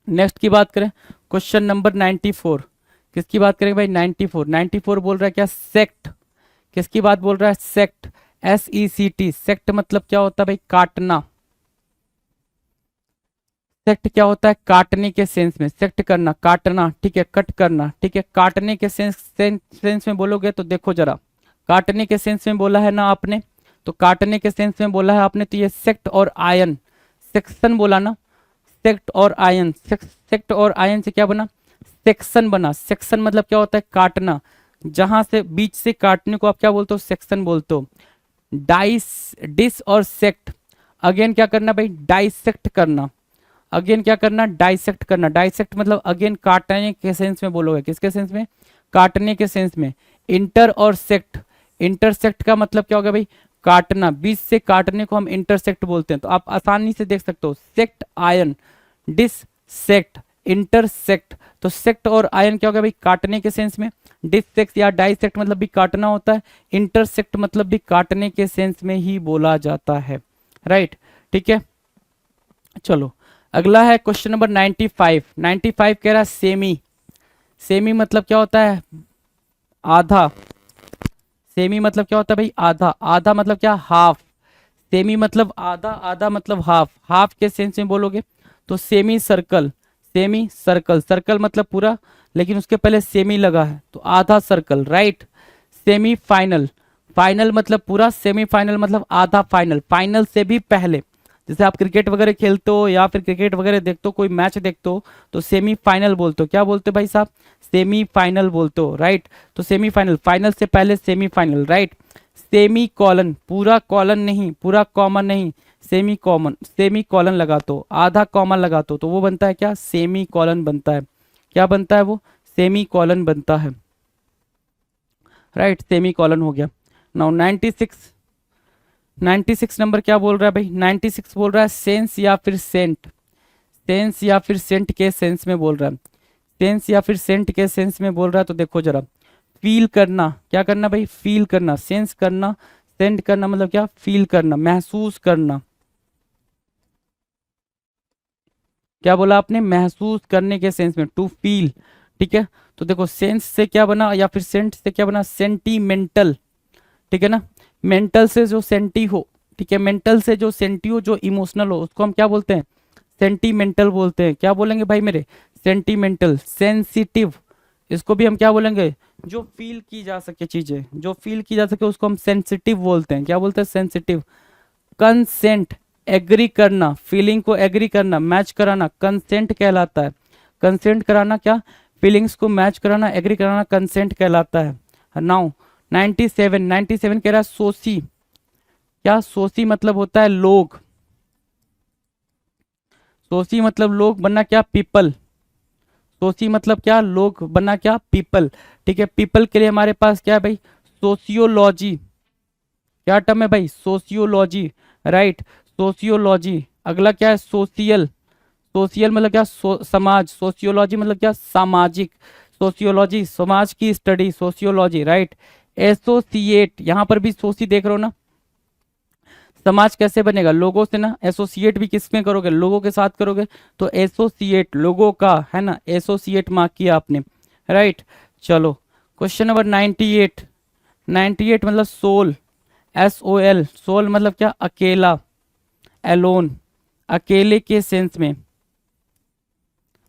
S2: नेक्स्ट की बात करें, क्वेश्चन नंबर 94। किसकी बात करेंगे भाई? 94। 94 बोल रहा है क्या? सेक्ट। किसकी बात बोल रहा है? सेक्ट। SECT। सेक्ट मतलब क्या होता है भाई? काटना। सेक्ट क्या होता है? काटने के सेंस में, सेक्ट करना, काटना, ठीक है, कट करना, ठीक है। काटने के सेंस में बोलोगे तो देखो जरा, काटने के सेंस में बोला है ना आपने, तो काटने के सेंस में बोला है आपने, तो ये सेक्ट और आयन, सेक्शन बोला ना, सेक्ट और आयन, सेक्ट और आयन से क्या बना? सेक्शन बना। सेक्शन मतलब क्या होता है? काटना। जहां से बीच से काटने को आप क्या बोलते हो? सेक्शन बोलते हो। डिस और सेक्ट, अगेन क्या करना भाई? डाइसेक्ट करना। अगेन क्या करना? डाइसेक्ट करना। डाइसेक्ट मतलब अगेन काटने के सेंस में बोलोगे, किसके सेंस में? काटने के सेंस में। इंटर और सेक्ट, इंटरसेक्ट का मतलब क्या होगा भाई? काटना। बीच से काटने को हम इंटरसेक्ट बोलते हैं। तो आप आसानी से देख सकते हो, sect ion, dissect, intersect. तो सेक्ट और आयन क्या होगा भाई? काटने के सेंस में। डिससेक्ट या डाइसेक्ट मतलब भी काटना होता है, इंटरसेक्ट मतलब भी काटने के सेंस में ही बोला जाता है, राइट, ठीक है। चलो अगला है क्वेश्चन नंबर 95। 95 कह रहा है सेमी। सेमी मतलब क्या होता है? आधा। सेमी मतलब क्या होता है भाई? आधा। आधा मतलब क्या? हाफ। सेमी मतलब आधा, आधा मतलब हाफ। हाफ के सेंस में बोलोगे तो semi circle. Semi circle, circle मतलब पूरा, लेकिन उसके पहले सेमी लगा है तो आधा circle, right. Semi final, final मतलब पूरा, सेमी फाइनल मतलब आधा फाइनल, फाइनल से भी पहले। जैसे आप क्रिकेट वगैरह खेलते हो या फिर क्रिकेट वगैरह देखते हो, कोई मैच देखते हो, तो सेमी फाइनल बोलते हो। क्या बोलते हो भाई साहब? सेमी फाइनल बोलते हो, राइट। तो सेमी फाइनल, फाइनल से पहले semi final, right. Semi colon, पूरा कॉलन नहीं, पूरा कॉमन नहीं, सेमी कॉमन, सेमी कॉलन लगा तो, आधा कॉमन लगा तो वो बनता है क्या? सेमी कॉलन बनता है। क्या बनता है वो? सेमी कॉलन बनता है, राइट, सेमी कॉलन हो गया। नाउ 96। 96 नंबर क्या बोल रहा है भाई? 96 बोल रहा है सेंस या फिर सेंट। सेंस या फिर सेंट के सेंस में बोल रहा है। सेंस या फिर सेंट के सेंस में बोल रहा है तो देखो जरा, फील करना। क्या करना भाई? फील करना। सेंस करना, सेंट करना मतलब क्या? फील करना, महसूस करना। क्या बोला आपने? महसूस करने के सेंस में, टू फील, ठीक है। तो देखो सेंस से क्या बना या फिर सेंट से क्या बना? सेंटीमेंटल, ठीक है ना। मेंटल से जो सेंटी हो, ठीक है, मेंटल से जो सेंटी हो, जो इमोशनल हो, उसको हम क्या बोलते हैं? सेंटीमेंटल बोलते हैं। क्या बोलेंगे भाई मेरे? सेंटीमेंटल। सेंसिटिव, इसको भी हम क्या बोलेंगे? जो फील की जा सके चीजें, जो फील की जा सके उसको हम सेंसिटिव बोलते हैं। क्या बोलते हैं? सेंसिटिव। कंसेंट, एग्री करना, फीलिंग को एग्री करना, मैच कराना, कंसेंट कहलाता है। कंसेंट कराना क्या? फीलिंग्स को मैच कराना, एग्री कराना, कंसेंट कहलाता है। नाउ 97। 97 कह रहा है सोसी। क्या? सोसी मतलब होता है लोग। सोसी मतलब लोग बनना क्या? पीपल। सोसी मतलब क्या? लोग बनना क्या? पीपल, ठीक है। पीपल के लिए हमारे पास क्या है भाई? सोशियोलॉजी। क्या टर्म है भाई? Sociology, right, sociology. अगला क्या है? सोशियल। सोशियल मतलब क्या? समाज। सोशियोलॉजी मतलब क्या? सामाजिक। सोशियोलॉजी समाज की स्टडी, सोशियोलॉजी, राइट। एसोसिएट, यहां पर भी सोसी देख रहे हो ना। समाज कैसे बनेगा? लोगों से ना। एसोसिएट भी किस में करोगे? लोगों के साथ करोगे। तो एसोसिएट, लोगों का, है ना, एसोसिएट मार्क किया आपने, राइट। चलो क्वेश्चन नंबर 98। 98 मतलब सोल। SOL, सोल मतलब क्या? अकेला, एलोन, अकेले के सेंस में।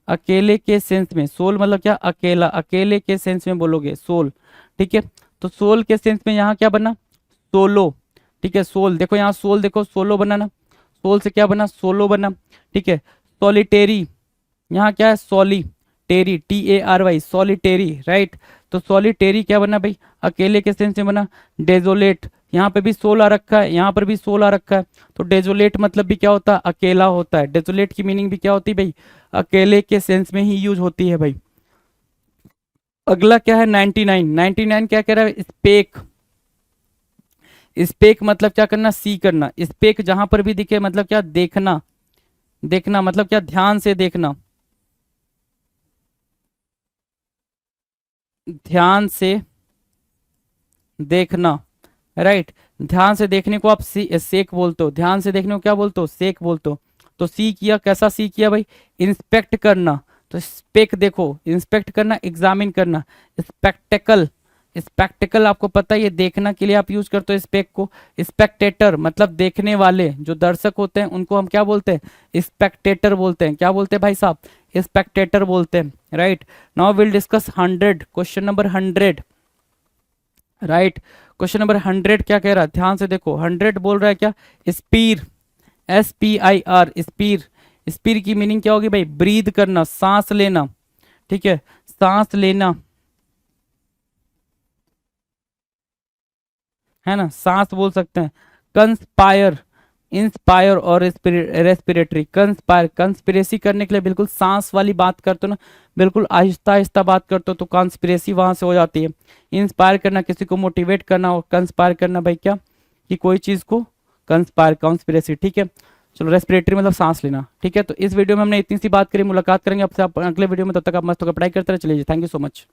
S2: अकेले के सेंस में सोल मतलब क्या? अकेला, अकेले के सेंस में बोलोगे सोल, ठीक है। तो सोल के सेंस में यहाँ क्या बना? सोलो, ठीक है। सोल देखो यहाँ, सोल देखो, सोलो बना ना। सोल से क्या बना? सोलो बना, ठीक है। सॉलिटेरी, यहाँ क्या है? सॉली टेरी, TARY, सॉलिटेरी, राइट। तो सॉलिटेरी क्या बना भाई, अकेले के सेंस में बना। डेजोलेट, यहाँ पे भी सोल आ रखा है, यहाँ पर भी सोल आ रखा है, तो डेजोलेट मतलब भी क्या होता है, अकेला होता है। डेजोलेट की मीनिंग भी क्या होती है भाई, अकेले के सेंस में ही यूज होती है भाई। अगला क्या है 99, 99 क्या कह रहा है, स्पेक। स्पेक मतलब क्या करना, सी करना। स्पेक जहां पर भी दिखे मतलब क्या, देखना। देखना मतलब क्या, ध्यान से देखना, ध्यान से देखना, राइट। ध्यान से देखने को आप सेक बोलते हो, ध्यान से देखने को क्या बोलते हो, सेक बोलते हो। तो सी किया, कैसा सी किया भाई, इंस्पेक्ट करना। तो स्पेक देखो, इंस्पेक्ट करना, एग्जामिन करना। स्पेक्टेकल, स्पेक्टेकल आपको पता है ये देखना के लिए आप यूज करते हो स्पेक को। स्पेक्टेटर मतलब देखने वाले, जो दर्शक होते हैं उनको हम क्या बोलते हैं, स्पेक्टेटर बोलते हैं। क्या बोलते हैं भाई साहब, स्पेक्टेटर बोलते हैं, right. Now will discuss 100, question number 100, right. Question number 100 क्या कह रहा है, ध्यान से देखो। 100 बोल रहा है क्या, स्पीर, SPIR, स्पीर। स्पीर की मीनिंग क्या होगी भाई, ब्रीद करना, सांस लेना, ठीक है, सांस लेना, है ना, सांस बोल सकते हैं। कंस्पायर, इंस्पायर और रेस्पिरेटरी। कंस्पायर, कंस्पिरेसी करने के लिए बिल्कुल सांस वाली बात करते हो ना, बिल्कुल आहिस्ता आहिस्ता बात करते हो तो कॉन्स्पिरेसी वहां से हो जाती है। इंस्पायर करना, किसी को मोटिवेट करना, और कंस्पायर करना भाई क्या, कि कोई चीज को कंस्पायर, कॉन्स्पिरेसी, ठीक है। चलो रेस्पिरेटरी मतलब सांस लेना, ठीक है। तो इस वीडियो में हमने इतनी सी बात करी, मुलाकात करेंगे आपसे अगले वीडियो में, तब तक आप मस्त होकर पढ़ाई करते रहे। चलिए, थैंक यू सो मच।